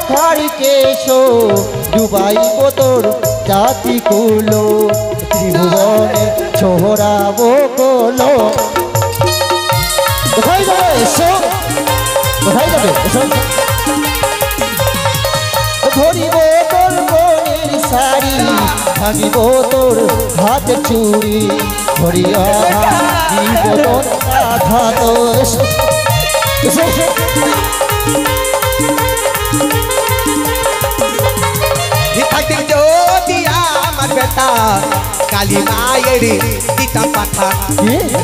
মাথারি কেশো ডুবাইব তোর জাতি কুলো ত্রিভুবনে ছোড়াবো কোলো। কোথায় যাবে এসো, কোথায় যাবে এসো। ধরিব তোর বোনের শাড়ি ভাঙিব তোর হাতে চুরি ধরিয়া ভাঙিব তোর আঘা তো এসো এসো। যদি আমার বেটা কালী মায়ের দিতাম পাঠা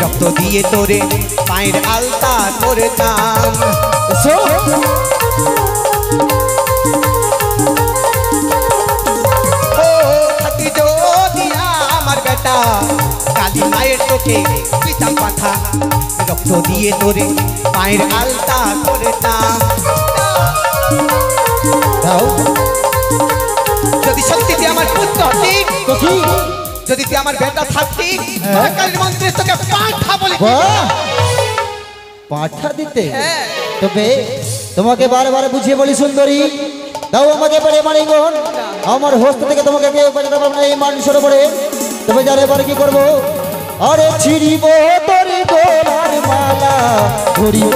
রক্ত দিয়ে তোরে পায়ের আলতা করতাম। যদি আমার বেটা কালী মায়ের তোকে দিতাম পাঠা রক্ত দিয়ে তোরে পায়ের আলতা করতাম। যদি সত্যি তুই আমার পুত্র ঠিক, যদি তুই আমার বেটা থাকতি কালীর মন্দিরে তোকে পাঠা বলে পাঠা দিতে। তবে তোমাকে বারে বারে বুঝিয়ে বলি সুন্দরী, দাও আমাকে পড়ে মানিগণ, আমার হস্ত থেকে তোমাকে কেউ বাঁচাতে পারবে না এই মানুষের উপরে। তবে জানে এবারে কি করবো? আরে ছিড়িব তোর গলার মালা ধরিব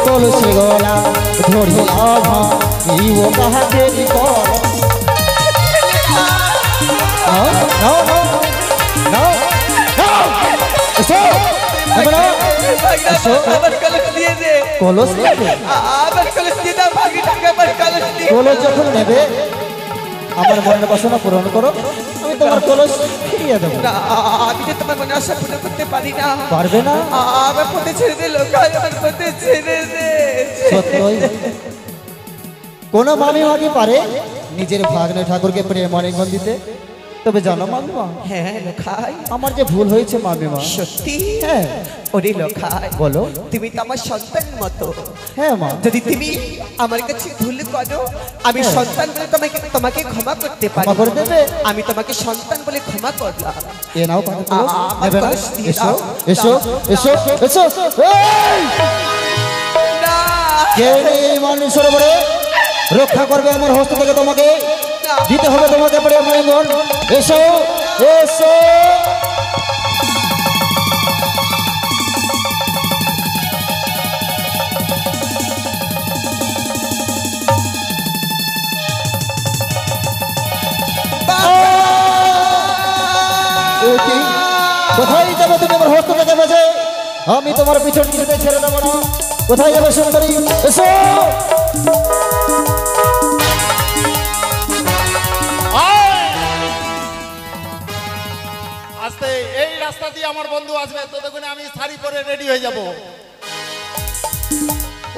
তুলসী গলা ধরিয়া ভাঙিব কাহাকে কর। কলস যখন নেবে আমার মনের বাসনা পূরণ করো, আমি তোমার কলস ফিরিয়ে দেবো। আমি যে তোমার মনে আশা পূরণ করতে পারি না। পারবে না? আমার পথে ছেড়ে দে লোক, আমার পথে ছেড়ে দে। সত্যই কোন মামিমা কি পারে নিজের ভাগ্নে ঠাকুরকে প্রেম আলিঙ্গন দিতে? তবে জানো মামিমা, হ্যাঁ লোখাই, আমার যে ভুল হয়েছে মামিমা। সত্যি? হ্যাঁ। ওরে লোখাই বলো। তুমি তো আমার সন্তান মতো। হ্যাঁ মা। যদি তুমি আমার কাছে ভুল করো আমি সন্তান বলে তোমাকে ক্ষমা করতে পারি। ক্ষমা করে দেবে? আমি তোমাকে সন্তান বলে ক্ষমা করলাম। এ নাও কথা বলো। নেবে না? এসো এসো এসো এসো। না কে এই মানুষের উপরে রক্ষা করবে আমার হস্ত থেকে? তোমাকে দিতে হবে তোমাকে প্রেম আলিঙ্গন। এসো এসো। কোথায় যাবে তুমি আমার হস্ত থেকে বেঁচে? আমি তোমার পিছন দিতে ছেড়ে দেবো না। কোথায় যাবে সুন্দরী? এসো। আস্তে এই রাস্তা দিয়ে আমার বন্ধু আসবে, তো দেখুন আমি শাড়ি পরে রেডি হয়ে যাব।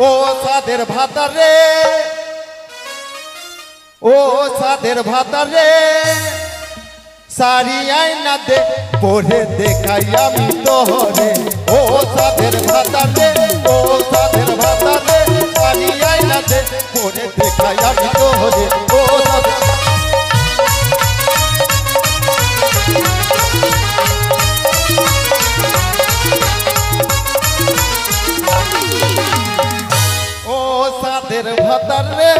ও সাদের ভাতা রে, ও সাদের ভাতা রে, শাড়ি আইনা দে পরে দেখাই আমি তোরে। ও সাদের ভাতা রে, ও সাদের ভাতা রে, শাড়ি আইনা দে পরে দেখাই আমি তোরে। ও সাদের সাদের ভাতার রে,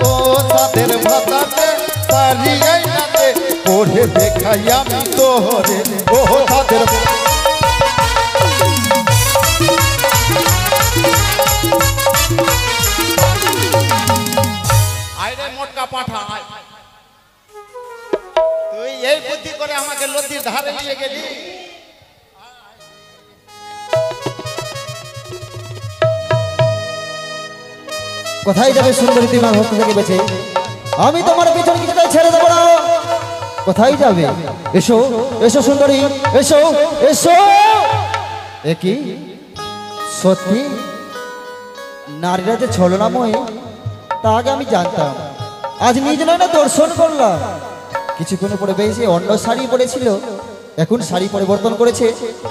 ও সাদের ভাতার রে, শাড়ি আইনা দে পরে দেখাই আমি তোরে। ও সাদের আইরে মোটকা পাঠা, তুই এই বুদ্ধি করে আমাকে নদীর ধারে নিয়ে গেলি। কোথায় যাবে সুন্দরী তুমি আমার হস্ত থেকে বেঁচে? আমি তোমার পিছন কিছুটাই ছেড়ে দেবো না। কোথায় যাবে? এসো এসো সুন্দরী, এসো এসো। একই সত্যি নারীরা যে ছলনাময়ী তা আগে আমি জানতাম, আজ নিজ নয় না দর্শন করলাম। কিছুক্ষণ পরে বেশি অন্য শাড়ি পরেছিল, এখন শাড়ি পরিবর্তন করেছে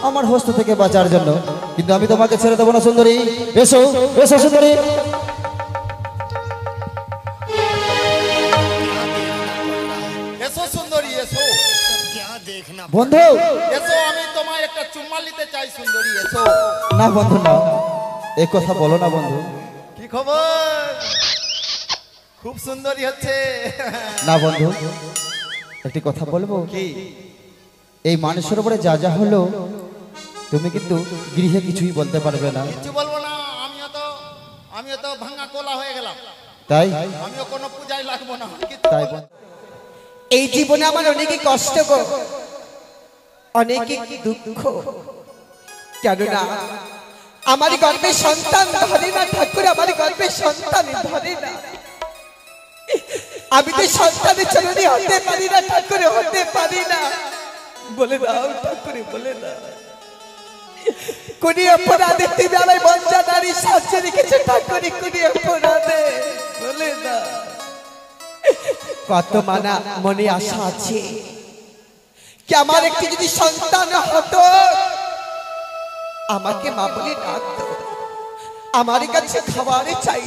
আমার হস্ত থেকে বাঁচার জন্য। কিন্তু আমি তোমাকে ছেড়ে দেবো না সুন্দরী। এসো এসো সুন্দরী। বন্ধু এসো, আমি তোমায় একটা চুম্মা নিতে চাই সুন্দরী। এসো। না বন্ধু না, এই কথা বলো না বন্ধু। কি খবর? খুব সুন্দরী হচ্ছে। না বন্ধু, একটি কথা বলবো কি? এই মানুষের উপরে যা যা হলো তুমি কিন্তু গৃহে কিছুই বলতে পারবে না, কিছু বলবো না। আমিও তো ভাঙা কোলা হয়ে গেলাম। তাই আমিও কোনো পূজায় লাগবো না। তাই এই জীবনে আমার অনেকই কষ্ট গো, অনেকই দুঃখ। কেননা আমার গর্ভে সন্তান ধরে না ঠাকুর, আমার গর্ভে সন্তান ধরে না। আমি তো সন্তানের জননী হতে পারি না ঠাকুর, হতে পারি না। বলে দাও ঠাকুরে, বলে দাও কোনি অপরাধে তুমি আমার বঞ্চা নারী সাজে রেখেছে ঠাকুর, কোনি অপরাধে বলে দাও। কত মানা মনে আশা আছে কি আমার একটি যদি সন্তান হতো, আমাকে মা বলে ডাকতো, আমার কাছে খাবার চাই,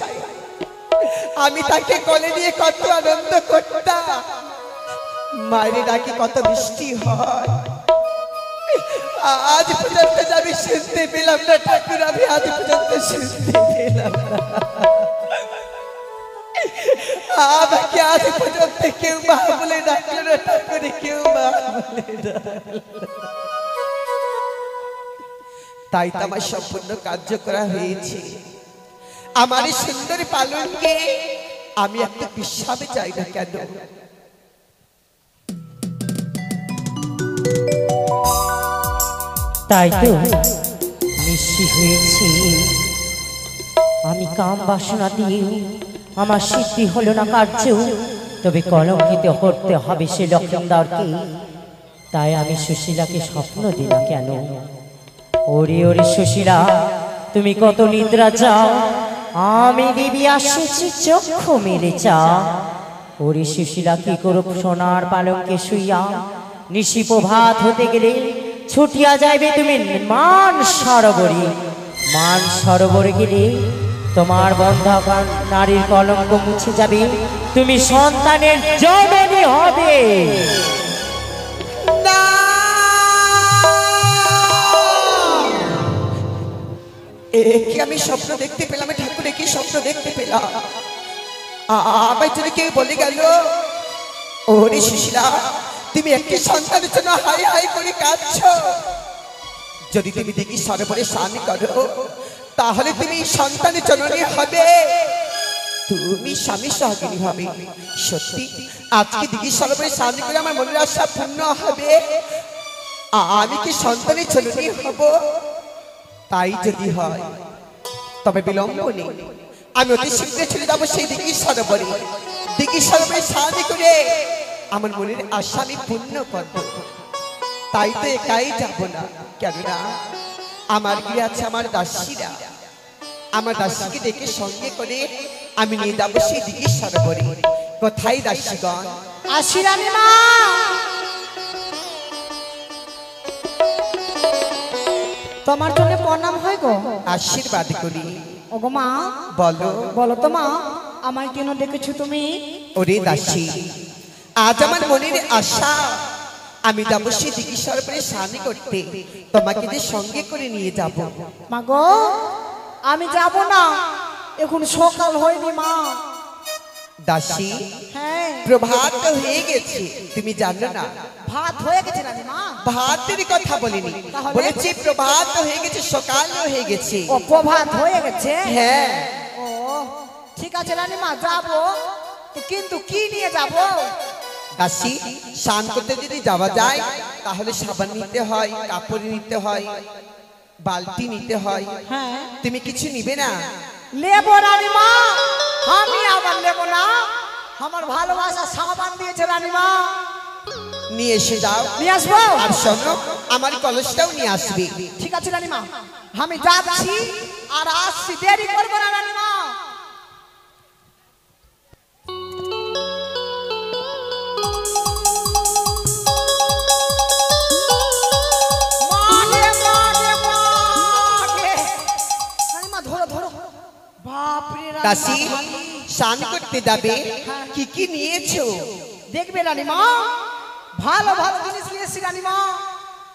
আমি তাকে কোলে নিয়ে কত আনন্দ করতাম। মায়ের ডাকে কত বৃষ্টি হয়, আজ পর্যন্ত আমি শুনতে পেলাম না ঠাকুর, আমি আজ পর্যন্ত শুনতে পেলাম না। আমাকে আজ পর্যন্ত কেউ মা বলে ডাকলো না ঠাকুরে, কেউ মা বলে ডাকলো। তাই তো আমার সম্পূর্ণ কার্য করা হয়েছে। আমার এই সুন্দরী পালনকে আমি একটা বিশ্বাসে চাই না কেন? তাই তো নিশ্চিত হয়েছি আমি কাম বাসনা দিয়ে আমার সিদ্ধি হলো না কার্য, তবে কলঙ্কিত করতে হবে সে লক্ষ্মীদারকে। তাই আমি সুশীলাকে স্বপ্ন দিলাম কেন? ওরে ওরে সুশীলা, তুমি কত নিদ্রা চাও, আমি দেবী আসছি চক্ষু মেলে চা। ওরে সুশীলা, কি করব সোনার পালঙ্কে শুইয়া, নিশি প্রভাত হতে গেলে ছুটিয়া যাইবে তুমি মান সরোবরে। মান সরোবরে গেলে তোমার বন্ধা নারীর কলঙ্ক মুছে যাবে, তুমি সন্তানের জননী হবে। না, কি আমি স্বপ্ন দেখতে পেলাম ঠাকুর, কি স্বপ্ন দেখতে পেলাম? আমায় যদি কেউ বলে গেল, ওরে সুশীলা, তুমি একটি সন্তানের জন্য হাই হাই করে কাঁদছ, যদি তুমি দেখি সরোবরে স্নান করো তাহলে তুমি সন্তানের জননী হবে, তুমি স্বামী সহগিনী হবে। সত্যি আজকে দিঘি সরোবরে স্নান করে আমার মনের আশা পূর্ণ হবে, আমি কি সন্তানের জননী হব? তাই যদি হয় তবে বিলম্ব নেই, আমি অতি শীঘ্র চলে যাবো সেই দিঘি সরোবরে। দিঘি সরোবরে স্নান করে আমার মনের আশা আমি পূর্ণ করবো। তাই তো একাই যাব না, কেননা আমার গিয়ে আছে আমার দাসীরা, আমার দাসীকে ডেকে সঙ্গে করে আমি নিয়ে যাবো সেই দিঘি সরোবরে। কোথায় দাসীগণ? আসি রানীমা। তোমার জন্য প্রণাম হয় গো, আশীর্বাদ করি। ওগো মা, বলো বলো তো মা, আমায় কেন ডেকেছো তুমি? ওরে দাসী, আজ আমার মনের আশা আমি যাবো সেই দিঘি সরোবরে স্নান করতে, তোমাকে যে সঙ্গে করে নিয়ে যাব। মা গো, আমি যাব না, এখন সকাল হয়নি মা। দাসী, হ্যাঁ, প্রভাত হয়ে গেছে, তুমি জানো না? ভাত হয়ে গেছে রানীমা। ভাতের কথা বলিনি, তাহলে? বলেছি প্রভাত হয়ে গেছে, সকাল হয়ে গেছে। ও প্রভাত হয়ে গেছে? হ্যাঁ। ও ঠিক আছে রানীমা, যাবো, কিন্তু কি নিয়ে যাব? দাসী, স্নান করতে যদি যাওয়া যায় তাহলে সাবান নিতে হয়, কাপড় নিতে হয়, বালতি নিতে হয়। হ্যাঁ, তুমি কিছু নিবে না? লেবো রানীমা, আমি আবার নেবো না, আমার ভালোবাসা সাবান দিয়েছে রানীমা, নিয়ে এসে যাও। নিয়ে আসবো। আর শোনো, আমার কলসটাও নিয়ে আসবে। ঠিক আছে রানীমা, আমি যাচ্ছি আর আসছি, দেরি করবো না রানীমা। মাগে, মাগে, মাগে। রানীমা, ধরো, ধরো। বাপরে রানীমা, দাসী, স্নান করতে যাবে, কি কি নিয়েছো? দেখবে রানীমা, ভালো ভালো জিনিস নিয়েছি রানীমা,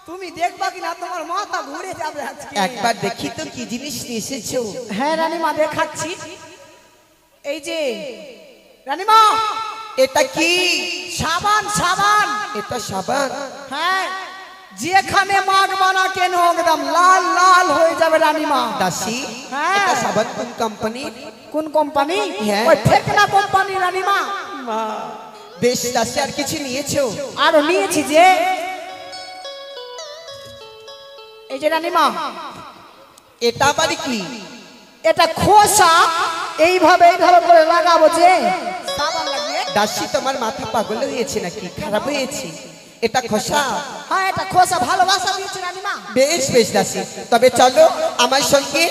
তুমি দেখবা কিনা তোমার মাথা ঘুরে যাবে আজকে। একবার দেখি তো কি জিনিস নিয়ে এসেছো। হ্যাঁ রানীমা, দেখাচ্ছি। এই যে রানীমা এটা কি? সাবান সাবান। এটা সাবান? হ্যাঁ, যেখানে মাখবা না কেন একদম লাল লাল হয়ে যাবে রানীমা। দাসী, হ্যাঁ। এটা সাবান কোন কোম্পানি? কোন কোম্পানি? হ্যাঁ। ওই ঠেকনা কোম্পানি রানীমা। বেশ দাসী, আর কিছু নিয়েছো? আরো নিয়েছি যে এই যে রানীমা, এটা আবার কি? এটা খোসা, এইভাবে এইভাবে করে লাগাবো যে সাবান লাগিয়ে। দাসী, তোমার মাথা পাগল হয়েছে নাকি? খারাপ হয়েছে? এটা খোসা? হ্যাঁ, এটা খোসা। ভালোবাসা দিয়েছে রানীমা। বেশ বেশ দাসী, তবে চলো আমার সঙ্গে,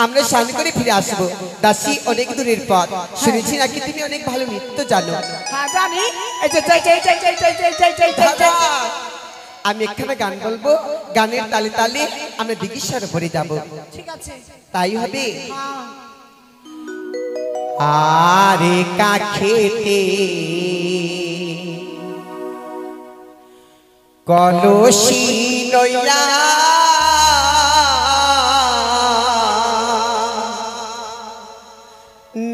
আমরা স্নান করে ফিরে আসবো। দাসী, অনেক দূরের পথ, শুনেছি নাকি তুমি অনেক ভালো নৃত্য জানো। হ্যাঁ জানি। এই যে যাই যাই যাই যাই যাই যাই যাই যাই যাই যাই। আমি একখানা গান বলবো, গানের তালে তালে আমরা দিগিসার উপরে যাব। ঠিক আছে, তাই হবে। হ্যাঁ। আরে কাখেতে কলসি লইয়া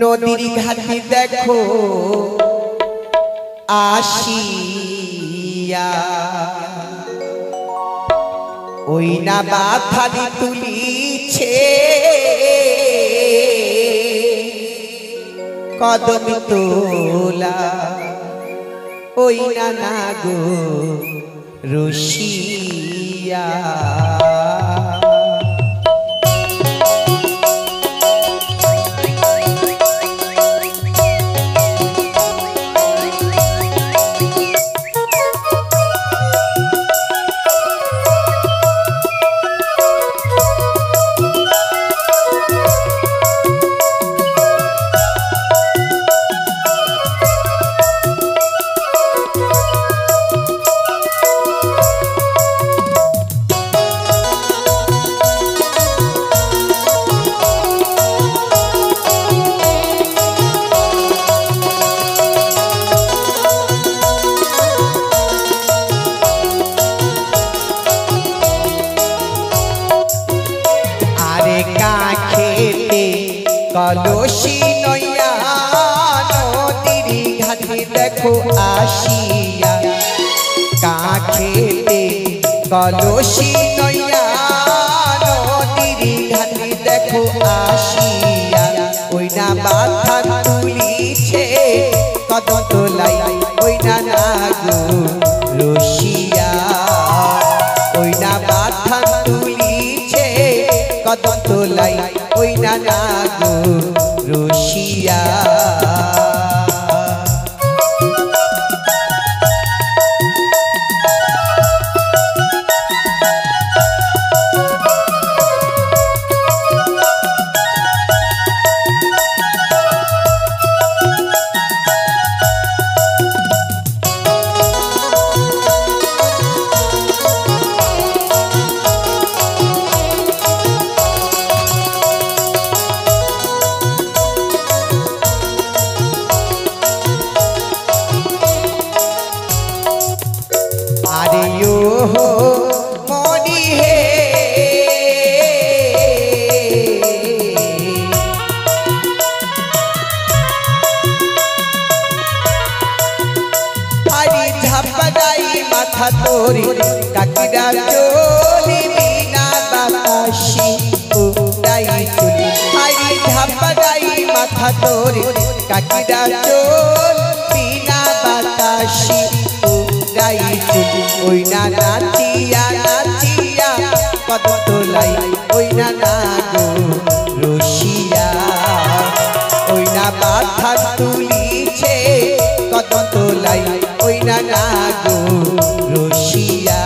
নদীর ঘাটে দেখো আসিয়া, ওই না বাথারি তুলিছে কদম তোলা, ওই না না গো রসিয়া। কলসি নইয়া নদীর ঘাটে দেখো আসিয়া, কাখেতে কলসি নইয়া নদীর ঘাটে দেখো আসিয়া, ওই না বাধা তুলিছে কদম তোলাই, ওই না না গো রসিয়া, ওই না বাধা তুলিছে কদম তোলাই, ওই না না গো রসিয়া। মাথা তোরে কাকিরা চলি বিনা বাতাসি উড়াই চলি, হাই ধাপাই মাথা তোরে কাকিরা চল বিনা বাতাসি উড়াই চলি, ওই না নাচিয়া নাচিয়া কদম তোলাই, ওই না না গো রসিয়া, ওই না মাথা তুলিছে কদম তোলাই, ওই না না গো রসিয়া।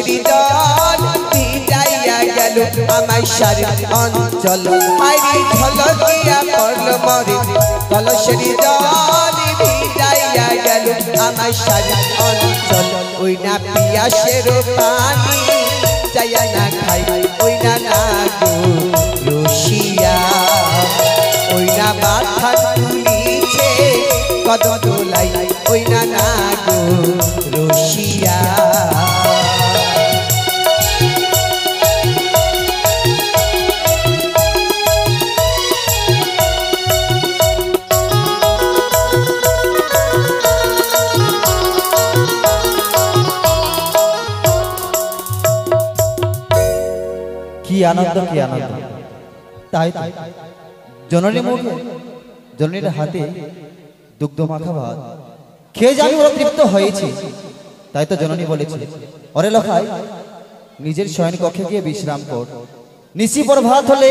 কলসরি জল ভিজাইয়া গেল আমার সারি অঞ্চল আইরি ঝলকিয়া পড়ল মরে কলসরি জল ভিজাইয়া গেল আমার সারি অঞ্চল ওই না পিয়াসের পানি যাইয়া না খাই ওই না না গো রসিয়া ওই না মাথা তুলিছে কদম দোলাই ওই না না গো রসিয়া কি আনন্দ কি আনন্দ। তাই তো জননী মুখে জননীর হাতে দুগ্ধ মাখা ভাত খেয়ে যে আমি ওরা তৃপ্ত হয়েছি। তাই তো জননী বলেছে, অরে লখাই নিজের শয়ন কক্ষে গিয়ে বিশ্রাম কর, নিশি পর ভাত হলে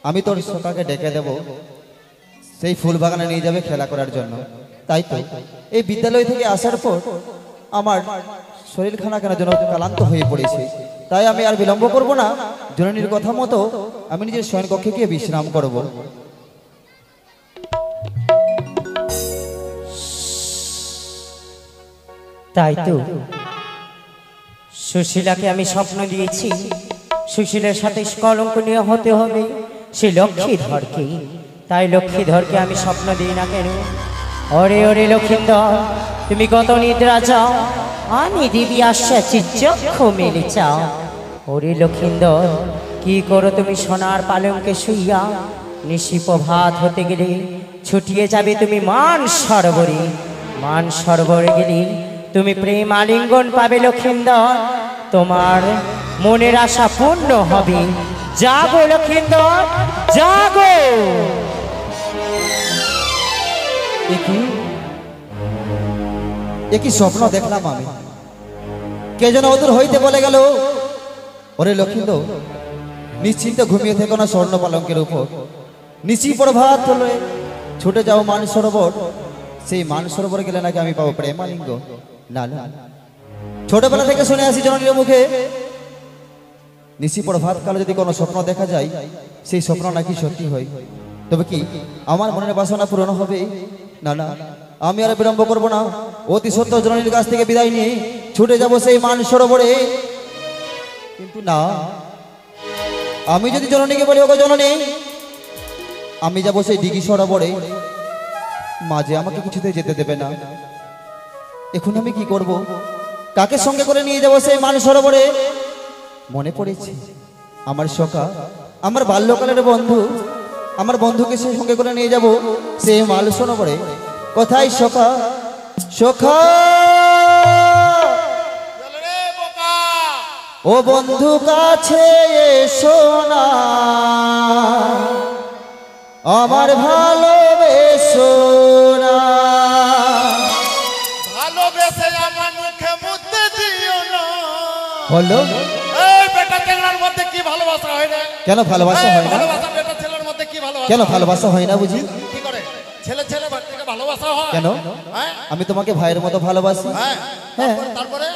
আমি তোর সকাকে ডেকে দেব, সেই ফুল বাগানে নিয়ে যাবে খেলা করার জন্য। তাই তো এই বিদ্যালয় থেকে আসার পর আমার শরীরখানা কেন যেন ক্লান্ত হয়ে পড়েছে। তাই আমি আর বিলম্ব করব না, জননীর কথা মতো আমি নিজের শয়ন কক্ষে গিয়ে বিশ্রাম করব। তাই তো সুশীলাকে আমি স্বপ্ন দিয়েছি, সুশীলের সাথে কলঙ্ক নিয়ে হতে হবে সে লক্ষ্মীধরকে। তাই লক্ষ্মীধরকে আমি স্বপ্ন দিই না কেন? ওরে ওরে লক্ষ্মীধর, তুমি কত নিদ্রা চাও, আমি দিবি আশ্বাসী চক্ষু মেলে চাও। ওরে লক্ষ্মীধর, কি করো তুমি সোনার পালঙ্কে শুইয়া? নিশি প্রভাত হতে গেলে ছুটিয়ে যাবে তুমি মান সরোবরে, মান সরোবরে গেলে তুমি প্রেম আলিঙ্গন পাবে লক্ষ্মীধর, তোমার মনের আশা পূর্ণ হবে। জাগো লক্ষ্মীধর, জাগো। একই স্বপ্ন দেখলাম আমি, কে যেন অদূর হইতে বলে গেল, ওরে লক্ষ্মীধর নিশ্চিন্ত ঘুমিয়ে থেকো না স্বর্ণ পালঙ্কের উপর, নিশি প্রভাত হলে ছুটে যাও মান সরোবর, সেই মান সরোবরে গেলে নাকি আমি পাবো প্রেমালিঙ্গ। না না, ছোটবেলা থেকে শুনে আসি জননীর মুখে, নিশি প্রভাত কালে যদি কোনো স্বপ্ন দেখা যায় সেই স্বপ্ন নাকি সত্যি হয়। তবে কি আমার মনের বাসনা পূরণ হবে? না না, আমি আর বিলম্ব করবো না, অতি সত্য জননীর কাছ থেকে বিদায় নিয়ে ছুটে যাব সেই মান সরোবরে। কিন্তু না, আমি যদি জননীকে বলি, ওগো জননী আমি যাব সেই দিঘি সরোবরে, মাঝে আমাকে কিছুতে যেতে দেবে না। এখন আমি কি করব? কাকে সঙ্গে করে নিয়ে যাব সেই মান সরোবরে? মনে পড়েছে আমার সখা, আমার বাল্যকালের বন্ধু, আমার বন্ধুকে সেই সঙ্গে করে নিয়ে যাব সেই মান সরোবরে। কোথায় সখা? সখা ও বন্ধু কাছে এসো না, আমার ভালোবেসো না। ভালোবেসে আমার মুখে মুদ্দে দিও না। হলো এই বেটা ছেলের মধ্যে কি ভালোবাসা হয় না? কেন ভালোবাসা হয় না? ভালোবাসা বেটা ছেলের মধ্যে কি ভালোবাসা? কেন ভালোবাসা হয় না বুঝি? কি করে ছেলে ছেলে থেকে ভালোবাসা হয়? কেন? হ্যাঁ আমি তোমাকে ভাইয়ের মতো ভালোবাসি। হ্যাঁ হ্যাঁ, তারপরে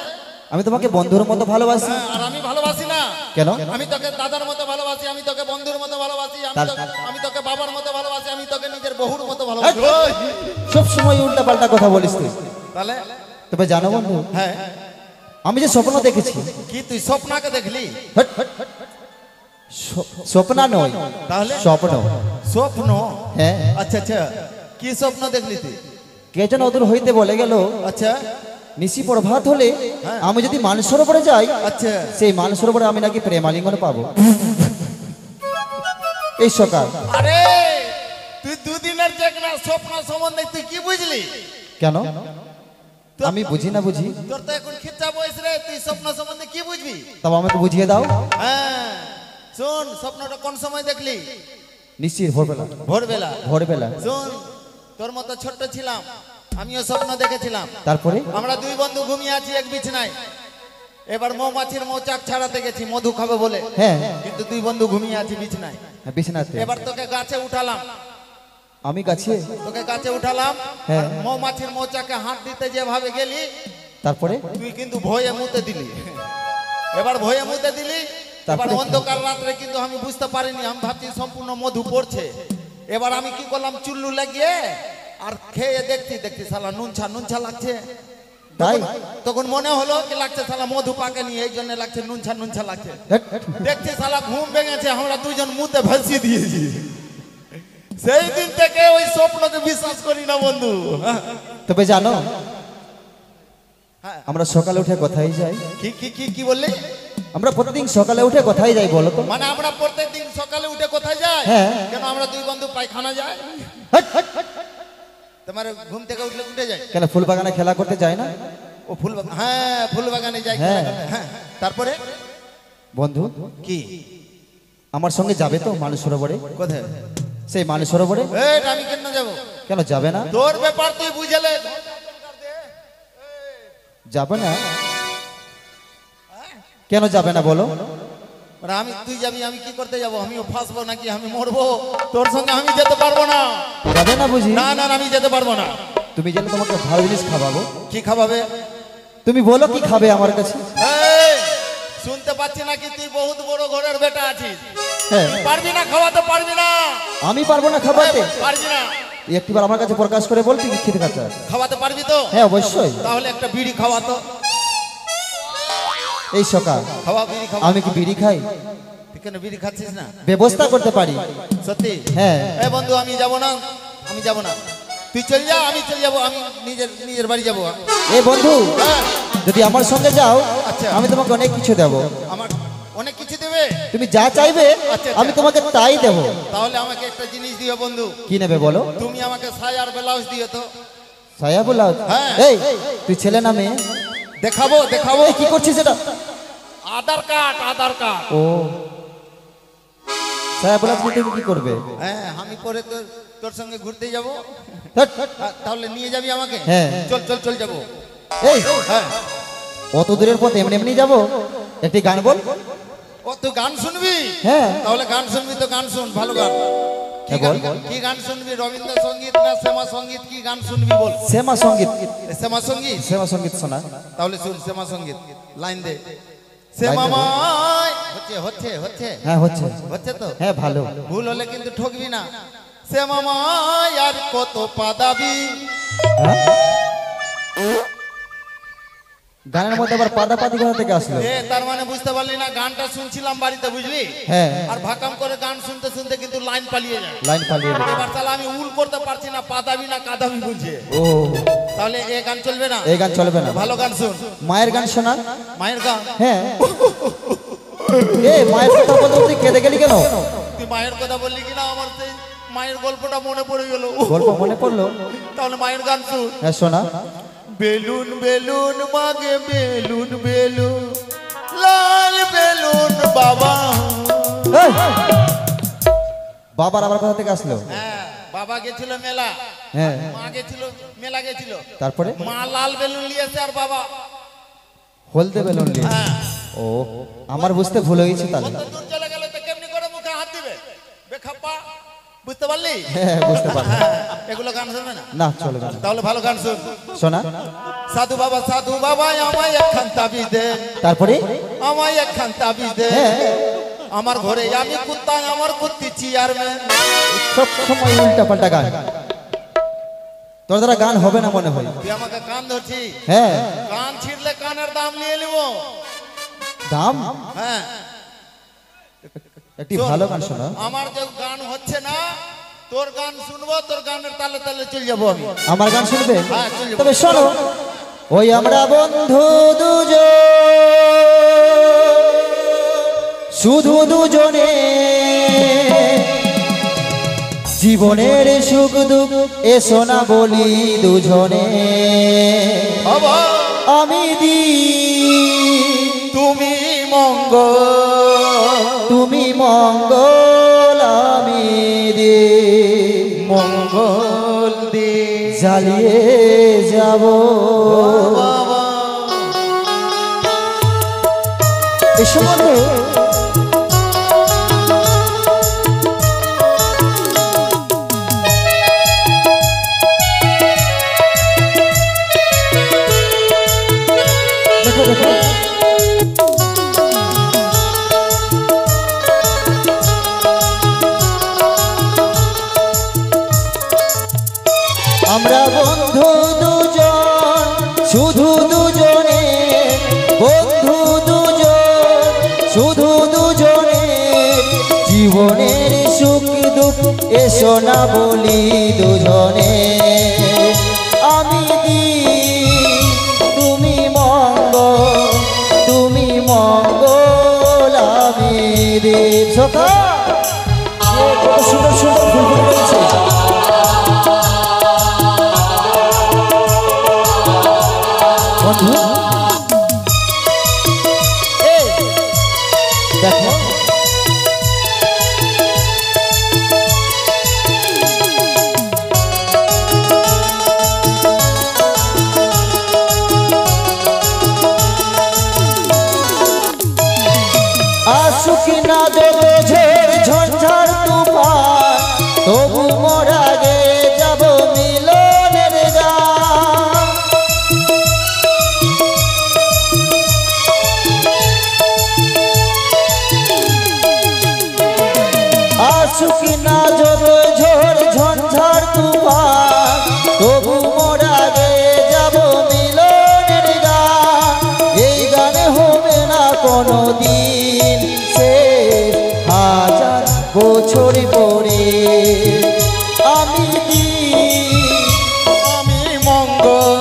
আমি তোমাকে বন্ধুর মতো ভালোবাসি। আর আমি ভালোবাসি না। কেন? আমি তোকে দাদার মতো ভালোবাসি, আমি তোকে বন্ধুর মতো ভালোবাসি, আমি তোকে বাবার মতো ভালোবাসি, আমি তোকে নিজের বহুর মতো ভালোবাসি। সব সময় উল্টা পাল্টা কথা বলিস তুই। তাহলে তবে জানো বন্ধু, হ্যাঁ আমি যে স্বপ্ন দেখেছি, কি তুই স্বপ্নকে দেখলি? Hot, hot, hot. স্বপ্ন নয়, তাহলে স্বপ্ন। স্বপ্ন? হ্যাঁ, আচ্ছা আচ্ছা, কি স্বপ্ন দেখলি তুই? কে যেন অদূর হইতে বলে গেল, আচ্ছা নিশি প্রভাত হলে আমি যদি মান সরোবরে যাই, আচ্ছা সেই মান সরোবরে আমি নাকি প্রেমালিঙ্গন পাবো। এই সকাল আরে তুই দুদিনের চেকনা স্বপ্ন সম্বন্ধে তুই কি বুঝলি? কেন? আমি বুঝি না বুঝি, তোর তো এখন খিচ্চা বয়স রে, তুই স্বপ্ন সম্বন্ধে কি বুঝবি? তবে আমাকে বুঝিয়ে দাও। হ্যাঁ শোন, স্বপ্নটা কোন সময় দেখলি? নিশ্চিত ভোরবেলা। ভোরবেলা? ভোরবেলা। শোন, তোর মতো ছোট্ট ছিলাম, আমিও স্বপ্ন দেখেছিলাম। তারপরে আমরা দুই বন্ধু ঘুমিয়ে আছি এক বিছানায়। এবার মৌমাছির মৌচাক ছাড়াতে গেছি মধু খাবে বলে। হ্যাঁ, কিন্তু দুই বন্ধু ঘুমিয়ে আছি বিছানায়। বিছানাতে। এবার তোকে গাছে উঠালাম, আমি গাছে? তোকে গাছে উঠালাম। হ্যাঁ। আর মৌমাছির মৌচাকে হাত দিতে যেভাবে গেলি, তারপরে তুই কিন্তু ভয়ে মুতে দিলি। এবার ভয়ে মুতে দিলি, এবার তারপরে? অন্ধকার রাত্রে কিন্তু আমি বুঝতে পারিনি, আমি ভাবছি সম্পূর্ণ মধু পড়ছে। এবার আমি কি করলাম, চুল্লু লাগিয়ে আর খেয়ে দেখছি শালা নুনছা লাগছে। তাই? তখন মনে হলো কি লাগছে শালা মধু পাকেনি, এই জন্য লাগছে নুনছা লাগছে। দেখছি শালা ঘুম ভেঙেছে, আমরা দুজন মুতে ভাসিয়ে দিয়েছি। সেই দিন থেকে ওই স্বপ্নকে বিশ্বাস করি না বন্ধু। তবে জানো হ্যাঁ। আমরা সকালে উঠে কোথায় যাই? কি বললি? আমরা প্রতিদিন সকালে উঠে কোথায় যাই বলো তো? মানে আমরা প্রত্যেকদিন সকালে উঠে কোথায় যাই? হ্যাঁ। কেন আমরা দুই বন্ধু পায়খানা যাই? হাট, হাট, হাট। তোমার ঘুম থেকে উঠলে উঠে যাই? কেন ফুল বাগানে খেলা করতে যায় না? ও ফুল বাগান, হ্যাঁ ফুল বাগানে যাই। হ্যাঁ। হ্যাঁ, তারপরে বন্ধু কি আমার সঙ্গে যাবে তো মানুষ সরোবরে? কোথায়? সেই মানুষ সরোবরে এই আমি কেন যাবো? কেন যাবে না? তোর ব্যাপার তুই বুঝলে। যাবে না কেন যাবে না বলো? মানে তুই যাবি, আমি কি করতে যাবো? আমিও ফাঁসবো নাকি? আমি মরবো? তোর সঙ্গে আমি যেতে পারবো না। যাবে না বুঝি? না আমি যেতে পারবো না। তুমি গেলে তোমাকে ভালো জিনিস খাওয়াবো। কি খাওয়াবে? তুমি বলো কি খাবে আমার কাছে? এই, শুনতে পাচ্ছি নাকি তুই বহুত বড় ঘরের বেটা আছিস? হ্যাঁ পারবি না খাওয়াতে, পারবি না। আমি পারবো না খাওয়াতে? পারবি না। একটিবার আমার কাছে প্রকাশ করে বলবি কি খেতে খাচ্ছ? খাওয়াতে পারবি তো? হ্যাঁ অবশ্যই। তাহলে একটা বিড়ি খাওয়াতো। এই সকাল খাওয়া, বিড়ি খাওয়া। আমি কি বিড়ি খাই? তুই কেন বিড়ি খাচ্ছিস না? ব্যবস্থা করতে পারি। সত্যি? হ্যাঁ। এই বন্ধু আমি যাব না, আমি যাব না। তুই চল যা, আমি চলে যাবো, আমি নিজের বাড়ি যাবো। এ বন্ধু হ্যাঁ, যদি আমার সঙ্গে যাও আচ্ছা। আমি তোমাকে অনেক কিছু দেব। আমার অনেক কিছু দেবে? তুমি যা চাইবে আচ্ছা। আমি তোমাকে তাই দেব। তাহলে আমাকে একটা জিনিস দিও বন্ধু। কি নেবে বলো? তুমি আমাকে সায়া আর ব্লাউজ দিও তো। সায়া ব্লাউজ? হ্যাঁ। এই তুই ছেলে না মেয়ে? দেখাবো। এই কি করছিস এটা? আধার কার্ড। ও সায়া ব্লাউজ নিয়ে তুমি কি করবে? হ্যাঁ, আমি পরে তোর সঙ্গে ঘুরতে যাব। Hot, hot. তাহলে নিয়ে যাবি আমাকে? হ্যাঁ। চল যাবো। এই হ্যাঁ। অত দূরের পথ এমনি যাবো? একটি গান বল। ও তুই গান শুনবি? হ্যাঁ। তাহলে গান শুনবি তো গান শুন, ভালো গান। কি হ্যাঁ, বল, গান? বল। কি গান শুনবি? রবীন্দ্র সঙ্গীত না শ্যামা সঙ্গীত? কি গান শুনবি বল? শ্যামা সঙ্গীত। শ্যামা সঙ্গীত? শ্যামা সঙ্গীত শোনা। তাহলে শুন শ্যামা সঙ্গীত, লাইন দে। শ্যামামায় হচ্ছে হ্যাঁ হচ্ছে। হচ্ছে তো? হ্যাঁ ভালো। ভুল হলে কিন্তু ঠকবি না। শ্যামামায় আর কত পাদাবি। হ্যাঁ? গানের মধ্যে আবার পাদাপাদি কোথা থেকে আসলো? তার মানে বুঝতে পারলি না? গানটা শুনছিলাম বাড়িতে, বুঝলি? হ্যাঁ। আর ভাকাম করে গান শুনতে শুনতে কিন্তু লাইন পালিয়ে যায়। লাইন পালিয়ে গেছে। এবার তাহলে আমি উল করতে পারছি না, পাদাবি না কাদাবি বুঝছে। ও তাহলে এ গান চলবে না? এই গান চলবে না। ভালো গান শুন। মায়ের গান শোনা। মায়ের গান? হ্যাঁ। এ মায়ের কথা বলতে তুই কেঁদে গেলি কেন? তুই মায়ের কথা বললি কিনা, আমার সেই মায়ের গল্পটা মনে পড়ে গেল। গল্প মনে পড়লো? তাহলে মায়ের গান শুন। হ্যাঁ শোনা। বেলুন বেলুন মাগে বেলুন বেলুন, লাল বেলুন বাবা। এই! বাবার আবার কোথা থেকে আসলো? হ্যাঁ, বাবা গেছিল মেলা, হ্যাঁ মা গেছিল মেলা গেছিল। তারপরে মা লাল বেলুন নিয়েছে আর বাবা হলদে বেলুন নিয়ে। হ্যাঁ। ও আমার বুঝতে ভুল হয়েছে তাহলে। কত দূর চলে গেল তো কেমনি করে মুখে হাত দিবে? বেখাপ্পা, বুঝতে পারলি? হ্যাঁ বুঝতে পারলাম। হ্যাঁ, এগুলো গান শুনবে না? না চলবে না। তাহলে ভালো গান শুন। শোনা। সাধু বাবা আমায় একখান তাবিজ দে, তারপরে আমায় একখান তাবিজ দে। হ্যাঁ আমার ঘরে আমি কুত্তা, আমার কুত্তি চেয়ারম্যান। সব সময় উল্টা পাল্টা গান। তোর দ্বারা গান হবে না মনে হয়। তুই আমাকে কান ধরছি? হ্যাঁ কান ছিঁড়লে কানের দাম নিয়ে নিব। দাম। হ্যাঁ, একটি ভালো গান শোনা। আমার যে গান হচ্ছে না, তোর গান শুনবো, তোর গানের তালে তালে চলে যাবো আমি। আমার গান শুনবে? হ্যাঁ, চলে যাবো। তবে শোনো। ওই আমরা বন্ধু দুজন, শুধু দুজনে, জীবনের সুখ দুঃখ এসো না বলি দুজনে। বাবা আমি দি তুমি মঙ্গল, তুমি মঙ্গল, আমি দি মঙ্গল দে জ্বালিয়ে যাব। বাবা। এসো বন্ধু। দেখো দেখো জীবনের সুখ দুঃখ এসো না বলি দুজনে আমি দি তুমি মঙ্গল আমি দেব সখা কত সুন্দর সুন্দর ফুল ফুল রয়েছে বন্ধু দেখো আসুক না যত ঝড় ঝঞ্ঝার তুফান তবু মোর আগে যাব মিলনের গান আসুক না যত ঝড় ঝঞ্ঝার তুফান তবু মোর আগে যাব মিলনের গান এই গানে হবে না কোনো দিন শেষ হাজার বছর পরে আমি আমি মঙ্গল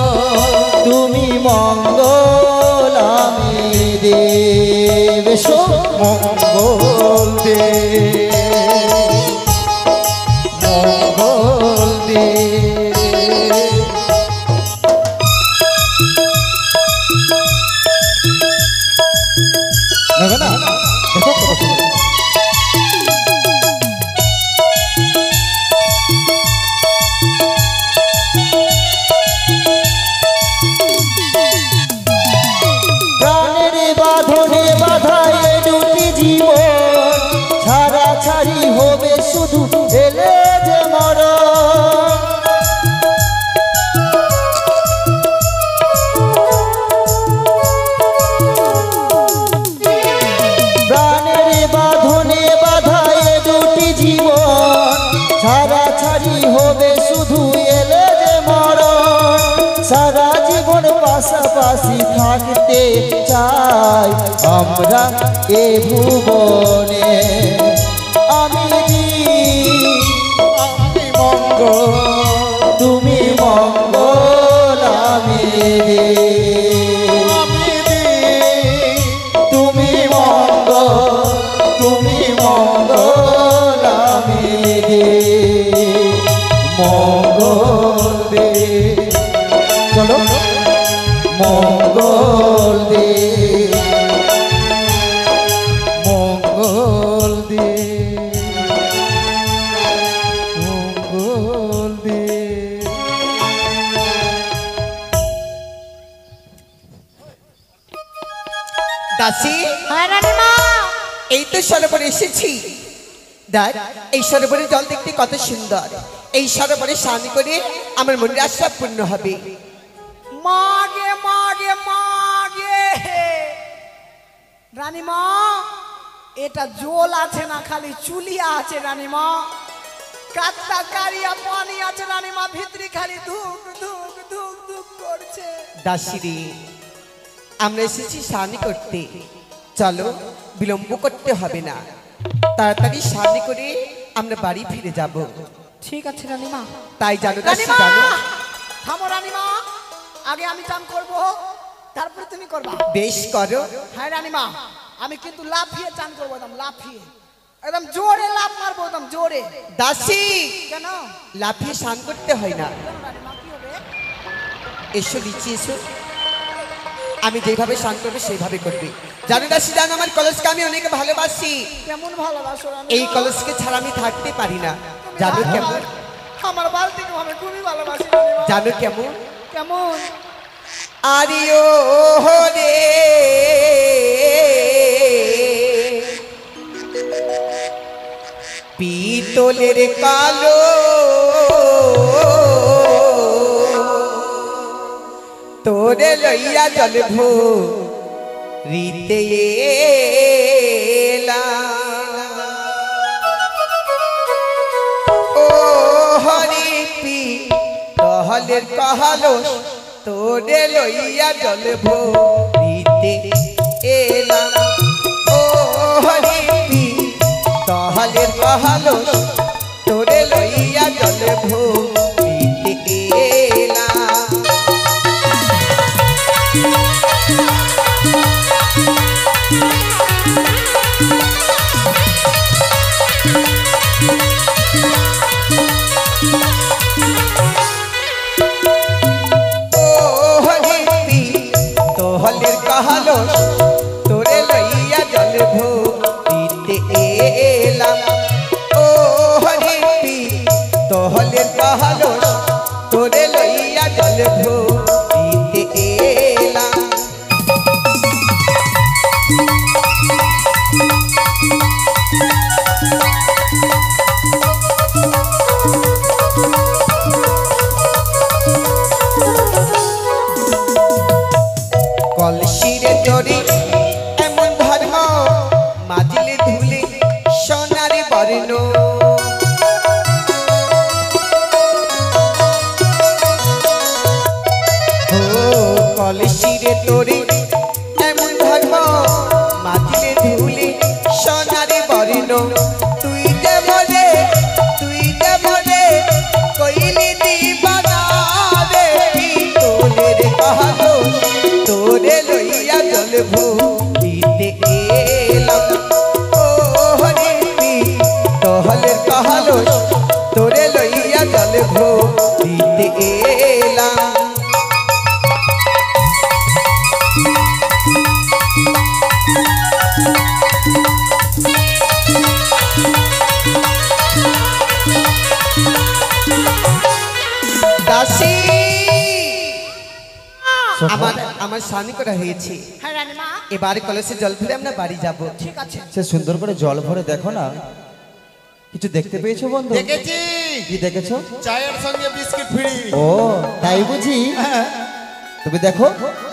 তুমি মঙ্গল আমি দেব এসো মঙ্গল দে মঙ্গল দে দেখো না দেখো কত সুন্দর প্রাণের বাঁধনে বাঁধায় দুটি জীবন ছাড়াছাড়ি হবে শুধু এলে যে মরণ প্রাণের বাঁধনে বাঁধায় দুটি জীবন ছাড়াছাড়ি হবে শুধু এলে যে মরণ সারা জীবন পাশাপাশি থাকতে চাই আমরা এ ভুবনে আমি আমি মঙ্গল তুমি মঙ্গল আমি আমি দি তুমি মঙ্গল আমি মঙ্গল দে চলো মঙ্গল দে মঙ্গল দে মঙ্গল দে দাসী হ্যাঁ রানীমা এই তো সরোবরে এসেছি দেখ এই সরোবরের জল দেখতে কত সুন্দর এই সরোবরে স্নান করে আমার মনের আশা পূর্ণ হবে মাগে মাগে মাগে রানীমা এটা জল আছে না খালি চুলিয়া আছে রানীমা কাত্তা কারিয়া পানি আছে রানীমা ভিতরে খালি ধুক ধুক ধুক ধুক করছে দাসীরে আমরা এসেছি স্নান করতে চলো বিলম্ব করতে হবে না তাড়াতাড়ি স্নান করে আমরা বাড়ি ফিরে যাব ঠিক আছে রানীমা তাই জানো দাসী রানীমা জানো থামো রানীমা আগে আমি চান করব তারপরে তুমি করবা বেশ করো হ্যাঁ রানীমা আমি কিন্তু লাফিয়ে চান করবো একদম লাফিয়ে একদম জোরে লাফ মারবো একদম জোরে দাসী কেন লাফিয়ে স্নান করতে হয় না কেন রানীমা কি হবে এসো নিচে এসো আমি যেভাবে স্নান করবে সেইভাবে করবে জানো দাসী জানো আমার কলসকে আমি অনেক ভালোবাসি কেমন ভালোবাসো রানীমা এই কলসকে ছাড়া আমি থাকতে পারি না জানো কেমন আমার বালতিকে আমি খুবই ভালোবাসি রানীমা জানো কেমন কেমন আরিও হরে পিতলের কালো তোরে লইয়া জল ভরিতে ও হরি পি টহলের কহালো তোরে লইয়া জল ভরিতে এলাম ও হরি পি টহলের কাহালো তোরে লইয়া জল ভরিতে এলাম। তোহলের কাহালো তোরে লইয়া জল ভরিতে এলাম। ও হরিপি তোহলের কাহালো তোরে লইয়া জল ভরিতে এলাম। কলসিরে তরি এমন ধর্ম মাজলে ধুলে সোনারে বর্ণ। কলসিরে তরি এমন ধর্ম মাজলে ধুলে সোনারে বর্ণ। তুই দেবরে কইলি দিবানা রে তোলের কাহালো তোরে লইয়া জল ভরিতে এলাম। ও হরিপি তোহলের কাহালো তোরে লইয়া জল ভরিতে এলাম। দাসী আমার স্বামী করা হয়েছে, হ্যাঁ রানীমা, এবারে কলসে জল ভরে আমরা বাড়ি যাব। ঠিক আছে। সে সুন্দর করে জল ভরে দেখো না, কিছু দেখতে পেয়েছো বন্ধু? দেখেছি কি দেখেছো? চায়ের সঙ্গে বিস্কিট ফ্রি। ও তাই বুঝি? তুমি দেখো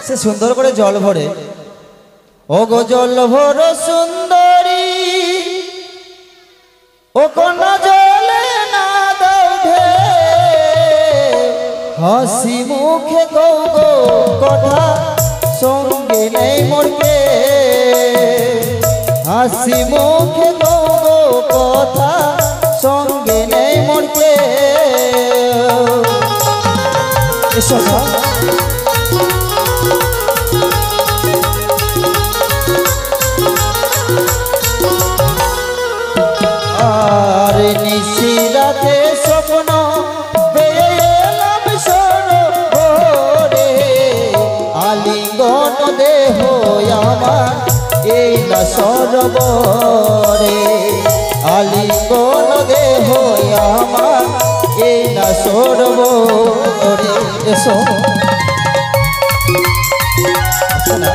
সে সুন্দর করে জল ভরে। ও গো জল ভর সুন্দরী, ও কন্যা জলে না দাও ঢে, হাসি মুখে গো গো কথা সঙ্গে নেই মোরকে, হাসি মুখে গো গো কথা সঙ্গে নেই মোরকে। এসো না আর নিশিরাতে স্বপ্ন পেলাম সরোবরে, আলিঙ্গন দেহ আমার এই না সরোবরে, আলিঙ্গন দেহ আমার এই না সরোবরে। এসো না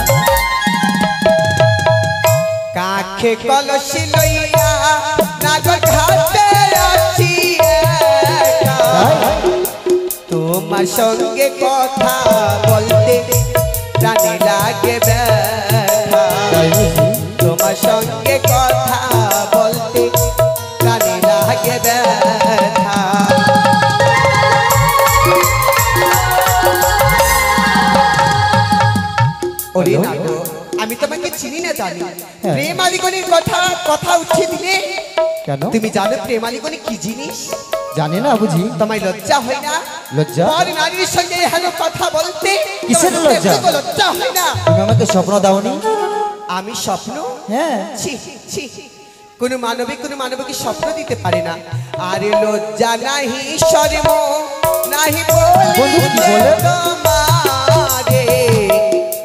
কাখে কলসি লইয়া নাগর ঘাটে আছি একা। তোমার সঙ্গে কথা বলতে প্রাণে লাগে ব্যথা, তোমার সঙ্গে কথা বলতে প্রাণে লাগে ব্যথা। ওরে নাগো, আমি তোমাকে চিনি না জানি, প্রেমালিগণের কথা উঠিয়ে দিলে কেন? তুমি জানো প্রেমালিগণ কি জিনিস? জানি না বুঝি? তোমায় লজ্জা হয় না? লজ্জা? পর নারীর সঙ্গে হেন কথা বলতে কিসের তোমার লজ্জা? একটুকু লজ্জা হয় না? তুমি আমাকে স্বপ্ন দাওনি? আমি স্বপ্ন? হ্যাঁ। ছি ছি, কোন মানবিক স্বপ্ন দিতে পারে না। আরে লজ্জা নাহি শরম নাহি বন্ধু কি বলিতে বলে? তোমারে,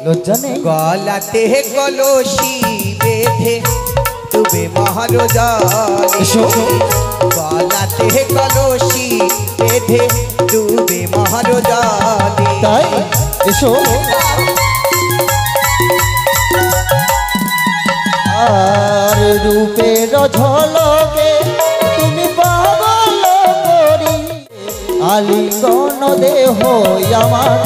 লজ্জা নেই? গলাতে কলসি বেঁধে তুমি মহারজালে, এসো। গলাতে কলসি বেঁধে তুমি মহারজালে। তাই এসো। আর রূপের ঝলকে তুমি পাগল করি, আলিঙ্গন দেহ আমার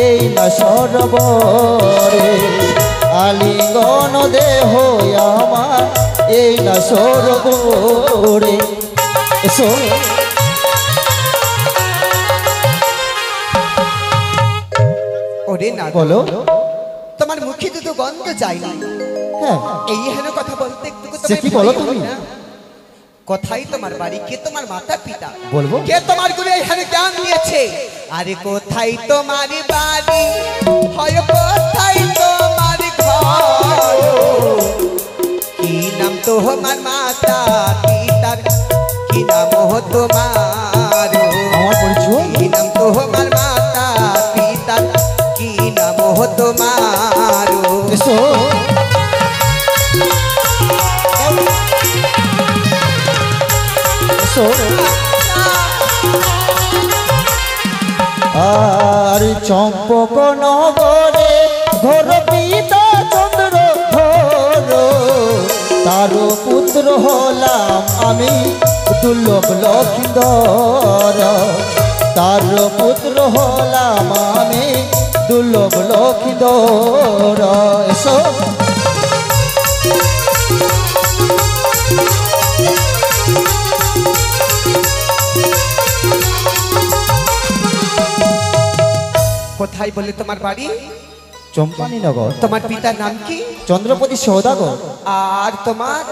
এই না সরোবরে, আলিঙ্গন দেহ আমার এই না সরোবরে। এসো। ওরে না বলো। তোমার মুখে দুটো গন্ধ যায় না, হ্যাঁ এই হেন কথা বলতে একটু সে কি বলো তুমি? কোথায় তোমার বাড়ি, কে তোমার মাতা পিতা, বলবো। কে তোমার গুরু এখানে জ্ঞান দিয়েছে? আরে কোথায় তোমার বাড়ি, হয় কোথায় তোমার ঘর, কি নাম তোমার মাতা পিতার, কি নাম তোমার, আমার পরিচয় কি নাম তোমার মাতা পিতার, কি নাম তোমার? এসো এসো আর চম্পক নগরে ঘোর পিতা চন্দ্র ঘোর, তার পুত্র হলাম আমি দুর্লভ লক্ষিন্দর, তার পুত্র হলাম আমি দুর্লভ লক্ষিন্দর। এসো কোথায় বলে তোমার বাড়ি? চম্পানি নগর। তোমার পিতার নাম কি? চন্দ্রপতি সৌদাগর। আর তোমার?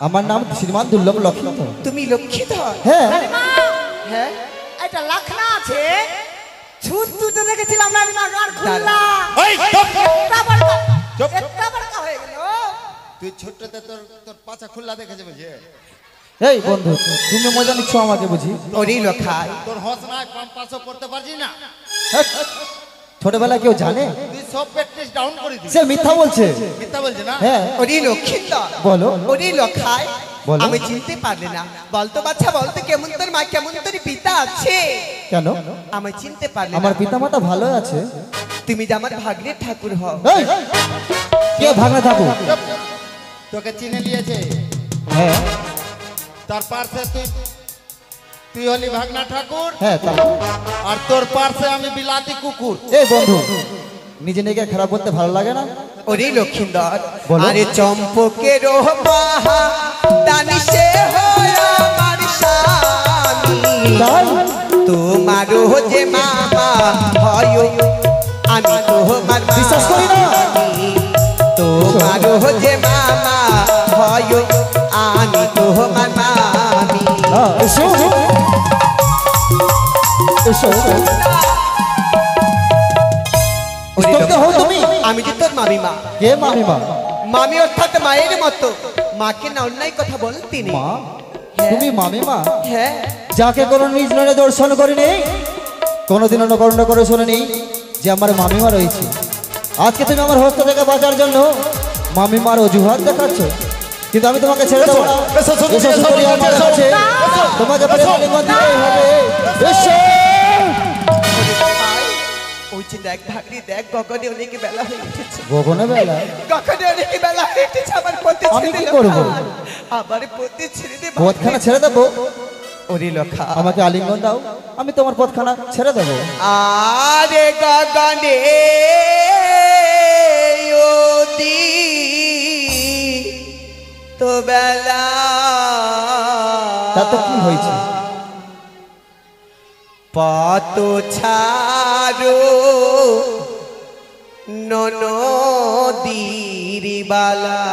আমার নাম শ্রীমান দুর্লভ লক্ষিন্দর। তুমি লক্ষ্মীধর? হ্যাঁ রানীমা, হ্যাঁ, এটা লাখনা আছে, ছুট দুটো দেখেছিলাম রানীমা, আর খুললা এই, চুপ! একটা বড়কা, চুপ! একটা বড়কা হয়ে গেল। তুই ছোট্টতে তোর তোর পাছা খোলা দেখেছে বুঝে? এই বন্ধু, তুমি মজা নিচ্ছ আমাকে বুঝি? ওরে লখাই, তোর হস নাই পাঁচশো করতে পারছি না। হ্যাঁ, ছোটবেলা কেউ জানে? তুই সব প্র্যাকটিস ডাউন করে দিস। সে মিথ্যা বলছে। মিথ্যা বলছে না? হ্যাঁ ওরে লক্ষ্মীধর, বলো। ওরে লখাই, বলো। আমি চিনতে পারলে না, বলতো বাচ্চা বলতো, কেমন তোর মা, কেমন তোর পিতা আছে? কেন? আমি চিনতে পারলে আমার না। পিতামাতা ভালো আছে। তুমি যে আমার ভাগ্নের ঠাকুর হও। এই, কে ভাঙা থাকো? চুপ! তোকে চিনে নিয়েছে। হ্যাঁ তার পার্শ্বে তুই হলি ভাগনা ঠাকুর, হ্যাঁ তা আর তোর পার্শ্বে আমি বিলাতি কুকুর। এই বন্ধু, নিজে নিজে খারাপ বলতে ভালো লাগে না? ওরে লক্ষ্মীধর, বলো। আরে চম্পকের বাহা দানি সে হয় আমার স্বামী, তাই? তোমারও যে মামা হয় আমি তোমার বিশ্বাস করি না। মামি, তোমারও যে মামা হয় আমি তোমার মামি। হ্যাঁ, এসো এসো। ওরে স্তব্ধ হও তুমি। আমি যে তোর মামিমা। কে মামিমা? মামি অর্থাৎ মায়ের মতো, মাকে না অন্যায় কথা বলতে নেই। মা? তুমি মামিমা? হ্যাঁ, যাকে কোনো নিজ নয়নে দর্শন করিনি, কোনোদিনও নকরণ করে শুনিনি যে আমার মামিমা রয়েছে। আজকে তুমি আমার হস্ত থেকে বাঁচার জন্য মামিমার অজুহাত দেখাচ্ছ, কিন্তু আমি তোমাকে ছেড়ে দেবো না। এসো, এসো, এসো এসো, সুন্দরী, আমার এসো, কাছে এসো, তোমাকে এসো, আলিঙ্গন দিতেই হবে। এসো। ওই যে দেখ ভাগরি, দেখ গগনে অনেক বেলা হয়ে উঠেছে, গগনে বেলা? গগনে অনেক বেলা হয়ে উঠেছে, আমার পথে আমি ছেড়ে কি দে করবো? ভাই। আমার পথে ছেড়ে দে ভাই। পথখানা ছেড়ে দেবো? ওরে লখা, আমাকে আলিঙ্গন দাও, আমি তোমার পথখানা ছেড়ে দেবো। আরে গগনে ওদি তো বেলা, তাতে কি হয়েছে? পত ছাড়ো নদীর বালা,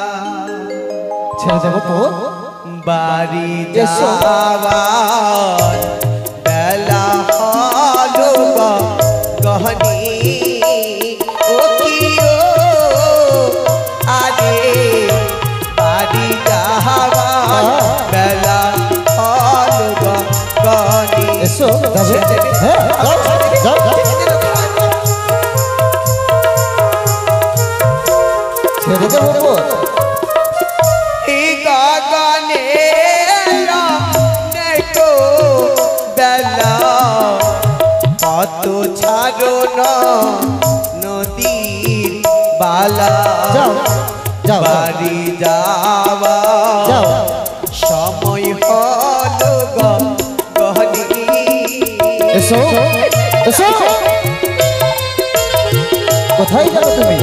ছেড়ে দেবো পথ? বাড়ি এসো। যাওয়ার বেলা হলো গহনি, ও কি ও আরে বাড়ি যাওয়ার বেলা হলো গহনি। এসো, যাবে? হ্যাঁ, যাও, যাও, যাও। ছেড়ে দেবো পথ? গগনে দেখো বেলা, কত ছাড়ো নদীর বালা, যাও, যাও, বাড়ি যাওয়া যাও। সময় হলো গহনি। এসো, এসো। কোথায় যাও তুমি?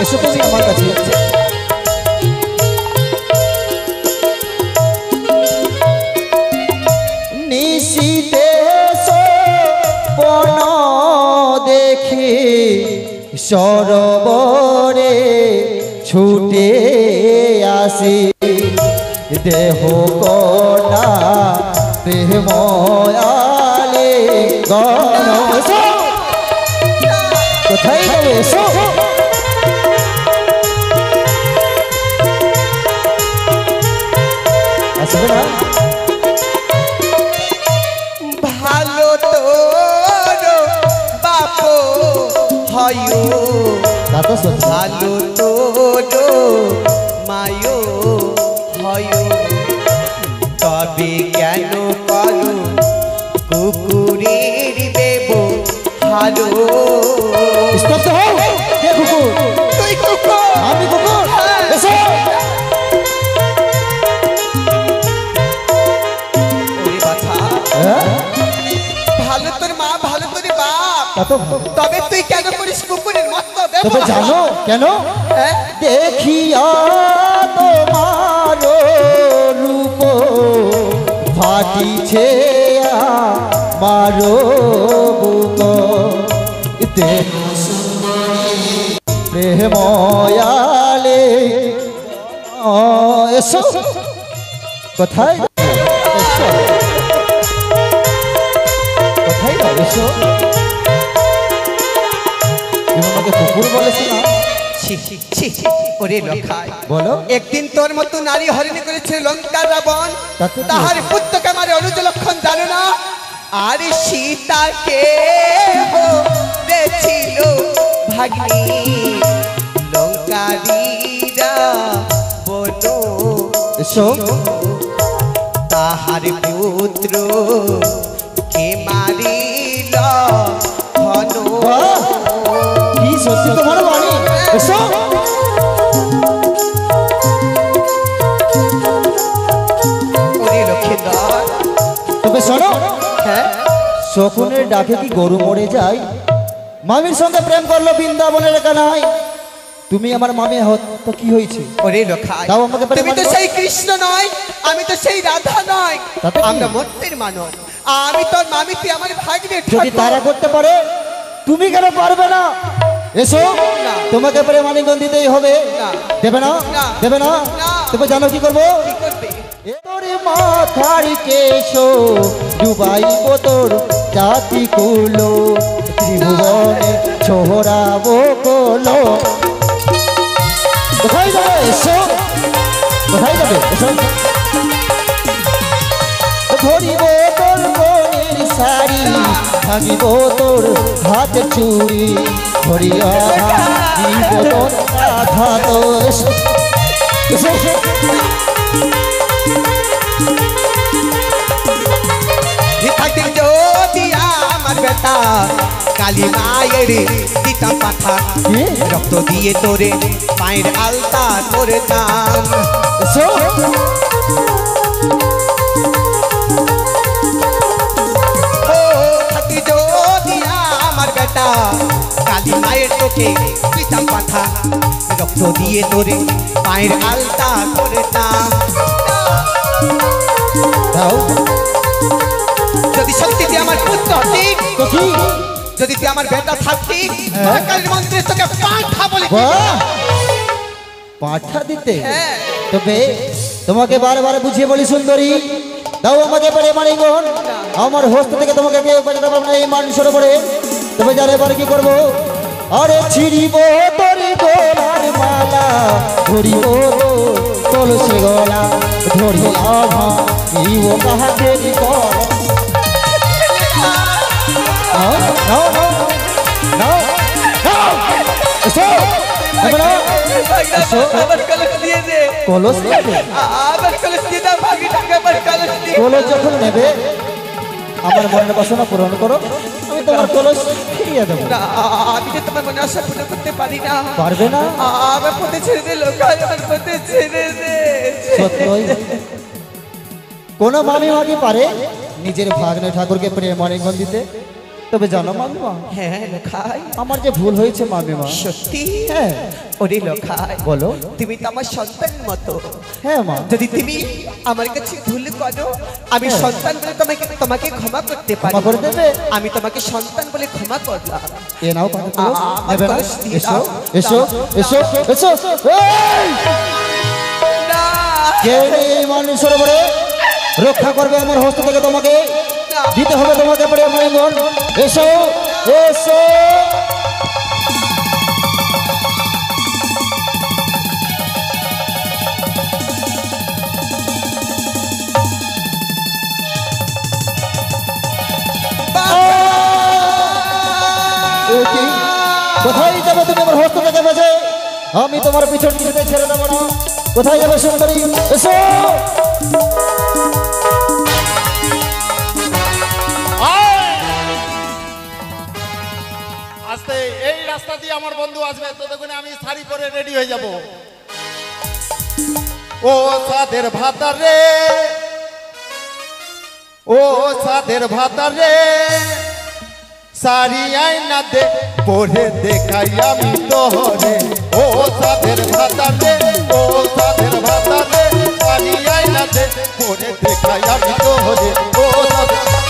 এসো তুমি আমার কাছে। নিশীতে বন দেখে সরোবরে ছুটে আসি, দেহ কনা প্রেময়ালে গণ এসো কোথায় যাবে এসো আসবে না ভালো তোর বাপ হয় তা তো সত্যি ভালো তোর মায়ো হয় তবে কেন করো কুকুরের দেব ভালো স্তব্ধ হও কে কুকুর তুই কুকুর আমি কুকুর এসো ওরে বাছা হ্যাঁ ভালো তোর মা ভালো তোর বাপ তা তো ভালো। তবে তুই কেন করিস কুকুরের মতো দেব তবে জানো কেন হ্যাঁ দেখিয়া তোমার রূপ ফাটিছে মারো বুক প্রেময়ালে এসো কোথায় এসো কোথায় এসো তুমি আমাকে কুকুর বলেছো না ছি ছি ছি ওরে লখাই বলো একদিন তোর মতো নারী হরিণী করেছে লঙ্কার রাবণ তাতে কি তাহার পুত্রকে আমার অনুজ লক্ষণ জানো না আর সীতাকে হয়েছিল ভাগ্নি লঙ্কারীরা বলো এসো তাহার পুত্র কে মারিল হনু বাহ! কি সত্যি তোমার বাণী এসো ওরে লক্ষ্মীধর তবে শোনো হ্যাঁ শকুনের ডাকে কি গরু মরে যায় মামির সঙ্গে প্রেম করলো বৃন্দাবনের কানাই তুমি আমার মামি হত তো কি হয়েছে ওরে লখাই দাও আমাকে তুমি তো পরিমাণ সেই কৃষ্ণ নয় আমি তো সেই রাধা নয় তাতে কি? আমরা মর্তের মানব আমি তোর মামি তুই আমার ভাগ্নে যদি তারা করতে পারে তুমি কেন পারবে না এসো না। তোমাকে প্রেমালিঙ্গন দিতেই হবে না। দেবে না না। দেবে না না। তবে জানো কি করবো কি করবে তোর মাথার কেশো ডুবাইব তোর জাতি কুলো ত্রিভুবনে ছোহরাবো কোলো কোথায় যাবে এসো কোথায় যাবে এসো ধরিব তোর বোনের শাড়ি ভাঙিব তোর হাত চুড়ি ধরিয়া দিব তোর রাধা তো এসো এসো এসো থাকতে যদি আমার বেটা কালী মায়ের দিতা পাঠা কি? রক্ত দিয়ে তোরে পায়ের আলতা করে দান এসো ও থাকতে যদি আমার বেটা কালী মায়ের তোকে দিতা পাঠা রক্ত দিয়ে তোরে পায়ের আলতা করে দান দাও যদি সত্যি তুই আমার পুত্র ঠিক তো কি যদি তুই আমার বেটা থাকতি হ্যাঁ। মহাকালীর মন্ত্রে তোকে পাঠা বলে বাহ! পাঠা দিতে হ্যাঁ। তবে তোমাকে বারবার বুঝিয়ে বলি সুন্দরী দাও আমাকে পারে মানিগণ আমার হস্ত থেকে তোমাকে কেউ পাঠাতে পারবে না এই মান সরোবরে তবে যার এবারে কি করবো আরে ছিড়িব তোর গোলার মালা ধরিব তুলসী গলা ধরিয়া ভাঙিব কাহাদের কর নাও নাও নাও নাও নাও এসো এবার নাও। এসো। আবার কলস দিয়ে দে কলস নেবে আবার কলস দিয়ে দাও ভাগি টাকা আবার কলস দিয়ে কলস যখন নেবে আমার মনের বাসনা পূরণ করো আমি তোমার কলস ফিরিয়ে দেবো না, আমি যে তোমার মনে আশা পূরণ করতে পারি না পারবে না আমার পথে ছেড়ে দে লোক আমার পথে ছেড়ে দে সত্যই কোন মামি মাগি পারে নিজের ভাগ্নে ঠাকুরকে প্রেম অনেকক্ষণ দিতে তবে জানো মামিমা হ্যাঁ লোখাই আমার যে ভুল হয়েছে মামিমা সত্যি হ্যাঁ ওরে লোখাই বলো তুমি তো আমার সন্তান মতো হ্যাঁ মা যদি তুমি আমার কাছে ভুল করো আমি হ্যাঁ। সন্তান বলে তোমাকে ক্ষমা করতে পারি ক্ষমা করে দেবে? আমি তোমাকে সন্তান বলে ক্ষমা করলাম এ নাও পাঠা কলস আমার নেবে না কলস দিয়ে এসো দাও। এসো এসো এসো এই! না কেউ নেই এই মানুষ সরোবরে রক্ষা করবে আমার হস্ত থেকে তোমাকে দিতে হবে তোমাকে প্রিয় মঙ্গল এসো এসো কোথায় যাবে তুমি আমার হস্ত থেকে বেঁচে আমি তোমার পিছন কিছুতে ছেড়ে দেবো না কোথায় যাবে সুন্দরী এসো আস্তে এই রাস্তা দিয়ে আমার বন্ধু আসবে ততক্ষণ আমি শাড়ি পরে রেডি হয়ে যাব ও সাদের ভাতা রে ও সাদের ভাতা রে সারি আইনা দে পরে দেখাই আমি তোরে ও সাদের ভাতা রে ও সাদের ভাতা রে সারি আইনা দে পরে দেখাই আমি তোরে ও সাদের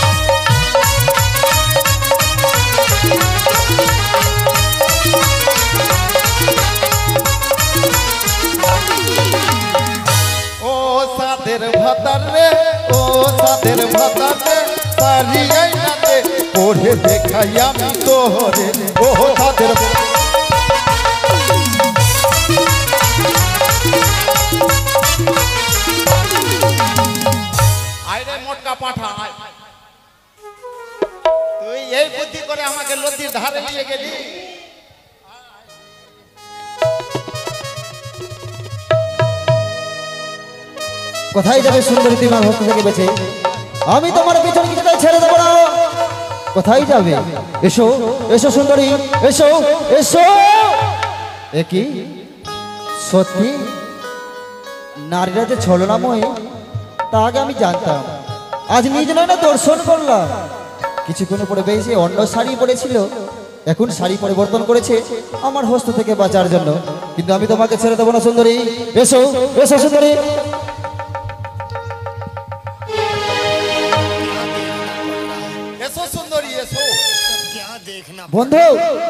সাদের ভাতার রে ও সাদের ভাতার রে সারি আইনা দে পরে দেখাই আমি তোরে ও সাদের আইরে মোটকা পাঠা তুই এই বুদ্ধি করে আমাকে লতির ধারে নিয়ে গেলি কোথায় যাবে সুন্দরী তুমি আমার হস্ত থেকে বেঁচে আমি তোমার পিছন কিছুতে ছেড়ে দেবো না কোথায় যাবে এসো এসো সুন্দরী এসো এসো একই সত্যি নারীরা যে ছলনাময় তা আগে আমি জানতাম আজ নিজ নয় না দর্শন করলাম কিছুক্ষণ পরে বেশি অন্য শাড়ি পরেছিল এখন শাড়ি পরিবর্তন করেছে আমার হস্ত থেকে বাঁচার জন্য কিন্তু আমি তোমাকে ছেড়ে দেবো না সুন্দরী এসো এসো সুন্দরী বন্ধু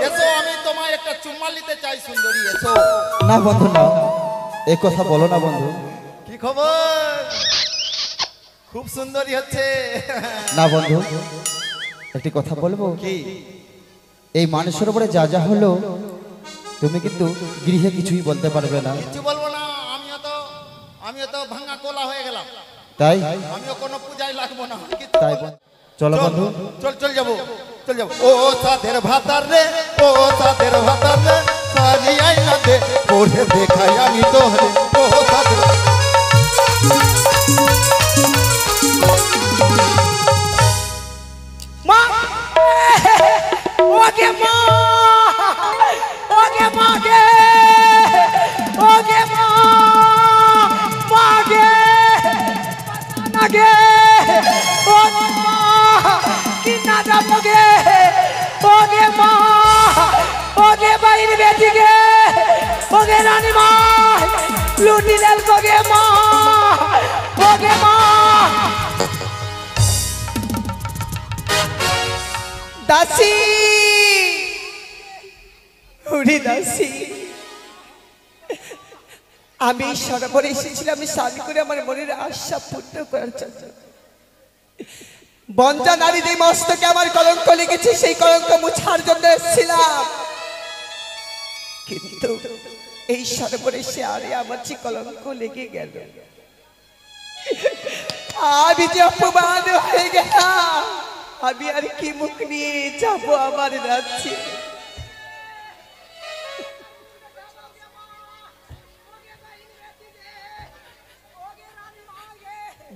এসো আমি তোমায় একটা চুম্মা নিতে চাই সুন্দরী এসো না বন্ধু না এই কথা বলো না বন্ধু কি খবর খুব সুন্দরী হচ্ছে না বন্ধু একটি কথা বলবো কি এই মানুষের উপরে যা যা হলো তুমি কিন্তু গৃহে কিছুই বলতে পারবে না কিছু বলবো না আমিও তো ভাঙা কোলা হয়ে গেলাম তাই আমিও কোনো পূজায় লাগবো না তাই চলো বন্ধু চল যাবো ও সাদের ভাতার রে ও সাদের ভাতার রে সারি আইনা দে পরে দেখাই আমি তোরে ও সাদের মা ওকে মা ওকে মা গে ওকে মা মা গে না গে ও মা কি না যাবো গে ওকে মা ওকে বাইর বেটি গে ওকে রানী মা লুটি লেল গে মা ওকে মা দাসী উড়ি দাসী আমি সরোবরে এসেছিলাম স্নান করে আমার মনের আশা পূর্ণ করার জন্য বঞ্জা নারী যে মস্তকে আমার কলঙ্ক লেগেছে সেই কলঙ্ক মুছার জন্য এসেছিলাম কিন্তু এই সরোবরে এসে আরে আমার যে কলঙ্ক লেগে গেল আমি যে অপমান হয়ে গেলাম আমি আর কি মুখ নিয়ে যাবো আমার রাজ্যে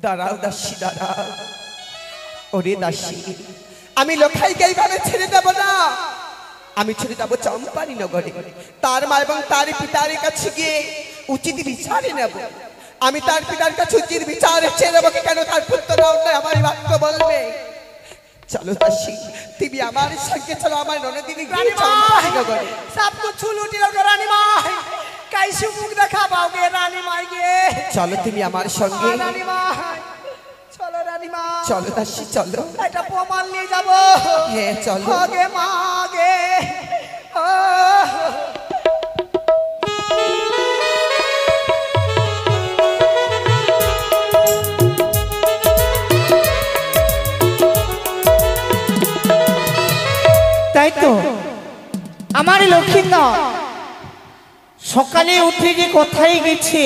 দাঁড়াও দাসী দাঁড়াও ওরে দাসী আমি লোখাইকে এইভাবে ছেড়ে দেবো না আমি ছেড়ে যাবো চম্পারি নগরে তার মা এবং তার পিতার কাছে গিয়ে উচিত বিচারে নেব আমি তার পিতার কাছে উচিত বিচার ছেড়ে দেবো কেন তার পুত্র আমার বাক্য বলবে चलो दासी তুমি আমার সঙ্গে চলো আমার ননদিনী গিয়ে চম্পারি নগরে সব কিছু লুটি লো রানী মাই कैसे मुख देखा पाओगे रानी माई गे चलो তুমি আমার সঙ্গে রানী মাই চলো রানী মা চলো দাসী চলো এটা প্রমাণ নিয়ে যাব হ্যাঁ চলো আগে মা গে পিতা সকালে উঠে যে কোথায় গেছে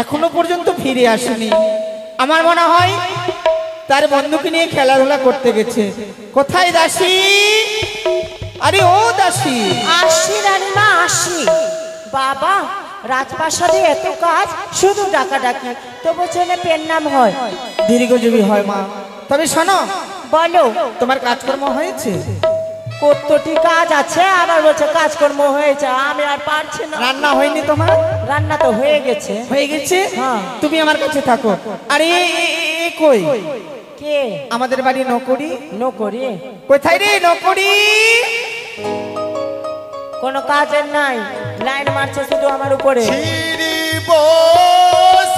এখনো পর্যন্ত ফিরে আসেনি। আমার মনে হয় তার বন্ধুকে নিয়ে খেলাধুলা করতে গেছে। কোথায় দাসী? আরে ও দাসী, আসি রানীমা আসি। বাবা, রাজপ্রাসাদে এত কাজ, শুধু ডাকাডাকি, তবু ছেলে পেন নাম হয়। দীর্ঘজীবী হয় মা। তবে শোনো, বলো, তোমার কাজকর্ম হয়েছে? কতটি কাজ আছে, আবার বলছে কাজকর্ম হয়েছে। আমি আর পারছি না। রান্না হয়নি তোমার? রান্না তো হয়ে গেছে। হয়ে গেছে? হ্যাঁ। তুমি আমার কাছে থাকো। আরে এ কই? কে? আমাদের বাড়ি নকরি। নকরি? কোথায় রে নকরি? কোনো কাজের নাই, লাইন মারছে শুধু আমার উপরে। ছিড়িব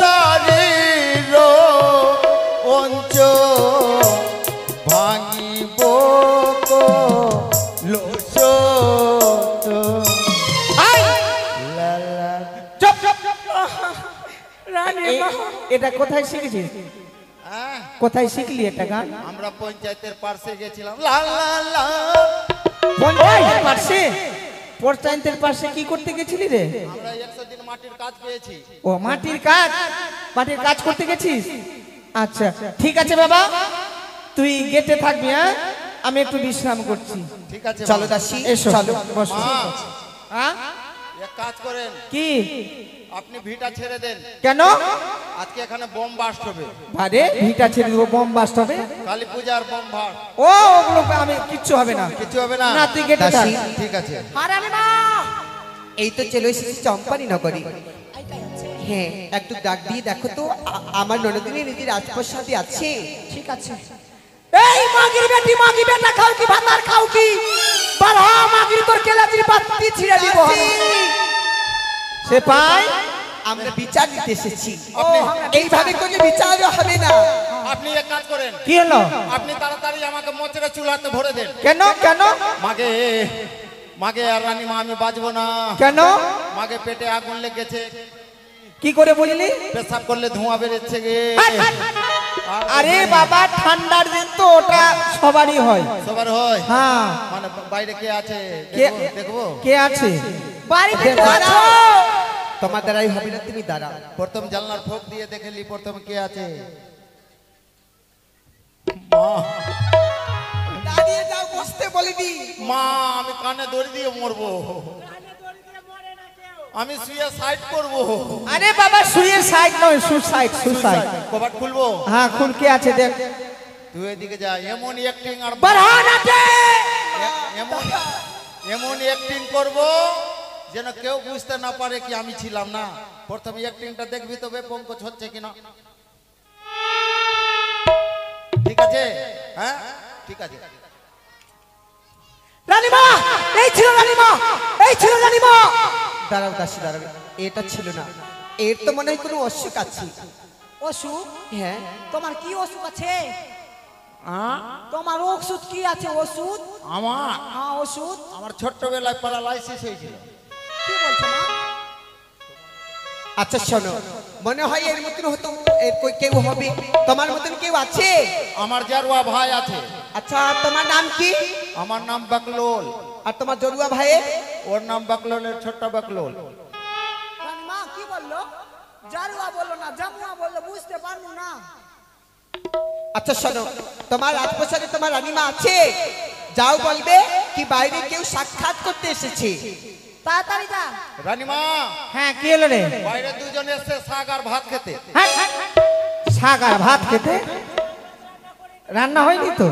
শারীর অঞ্চ ভাঙিব লোচ চুপ চুপ চুপ। এটা কোথায় শিখেছিস? কোথায় শিখলি এটা গান? আমরা পঞ্চায়েতের পাশে গেছিলাম। লা লা লা পঞ্চায়েতের পাশে? পঞ্চায়েতের পাশে কি করতে গেছিলি রে? আমরা 100 দিন মাটির কাজ পেয়েছি। ও মাটির কাজ, মাটির কাজ করতে গেছিস? আচ্ছা ঠিক আছে বাবা, তুই গেটে থাকবি। হ্যাঁ, আমি একটু বিশ্রাম করছি। ঠিক আছে চলো মা। দাসী, এসো চলো। বসো। মা, হ্যাঁ, এক কাজ করেন, কি? আপনি ভিটা ছেড়ে দেন। কেন? আজকে এখানে বোম বাস্ট হবে। আরে ভিটা ছেড়ে দেবো, বোম বাস্ট হবে? কালী পূজার বোম বাস্ট। ও ওগুলো আমি কিচ্ছু হবে না। কিছু হবে না? না, তুই গেটে থাক। দাসী, ঠিক আছে। এই তো চলে এসেছি চম্পারি নগরী। হ্যাঁ, একটু ডাক দিয়ে দেখো তো আমার ননদিনী নিজের রাজপ্রাসাদে আছে। ঠিক আছে। এই মাগির বেটি, মাগি বেটা খাও কি ভাতার খাও কি? বারহা মাগির তোর কেলাচির পাত্তি ছিঁড়ে দিব আমি। সে পায় আমরা বিচার দিতে এসেছি। আপনি- এইভাবে করলে বিচার হবে না। আপনি এক কাজ করেন, কি হলো? আপনি তাড়াতাড়ি আমাকে মোচড়ে চুলাতে ভরে দেন। কেন কেন মাগে মাগে আর রানী মা আমি বাজবো না। কেন? মাগে পেটে আগুন লেগেছে, কি করে বুঝলি? পেশাব করলে ধোঁয়া বেরোচ্ছে গে। আরে বাবা, ঠান্ডার দিন তো ওটা সবারই হয়। সবার হয়? হ্যাঁ। মানে বাইরে কে আছে কে? দেখবো? দেখবো কে আছে? বাড়িতে আছো? তোমার দ্বারাই হবে না, তুমি দাঁড়াও। প্রথম জানলার ফোক দিয়ে দেখেলি প্রথম কে আছে। মা, দাঁড়িয়ে যাও, বসতে বলিনি। মা আমি কানে দড়ি দিয়ে মরবো, আমি শুয়ে সাইড করবো। আরে বাবা, শুয়ে সাইড নয়, সুসাইড সুসাইড। কবাট খুলবো? হ্যাঁ, খুল, কে আছে দেখ। তুই এদিকে যা। এমন অ্যাক্টিং আর বারহান আছে? এমন এমন অ্যাক্টিং করব যেন কেউ বুঝতে না পারে কি আমি ছিলাম না। প্রথমে অ্যাক্টিংটা দেখবি তবে পঙ্কজ হচ্ছে কিনা। ঠিক আছে? হ্যাঁ ঠিক আছে। রানীমা, এই ছিল রানীমা, এই ছিল রানীমা। দাঁড়াও দাসী, দাঁড়াও। এটা ছিল না, এর তো মনে হয় কোনো অসুখ আছে। অসুখ? হ্যাঁ, তোমার কি অসুখ আছে? তোমার ওষুধ কি আছে? ওষুধ? আমার হ্যাঁ, ওষুধ। আমার ছোট্টবেলায় প্যারালাইসিস হয়েছিল। কি বলছো মা? আচ্ছা শোনো, মনে হয় এর মতন হতো, এর কেউ হবে। তোমার মতন কেউ আছে? আমার জারুয়া ভাই আছে। আচ্ছা, তোমার নাম কি? আমার নাম বাকলোল। আর তোমার জরুয়া ভাইয়ের? ওর নাম বাকলোলের ছোট্ট বাকলোল। রানীমা কি বললো? জারুয়া বললো না, জামুয়া বললো, বুঝতে পারবো না। আচ্ছা শোনো, তোমার রাজপ্রাসাদে তোমার রানীমা আছে? যাও বলবে কি বাইরে কেউ সাক্ষাৎ করতে এসেছে। তাড়াতাড়ি যা। রানীমা, হ্যাঁ, কি হলো রে? বাইরে দুজন এসে শাক আর ভাত খেতে। হ্যাঁ, শাক আর ভাত খেতে? রান্না হয়নি তো?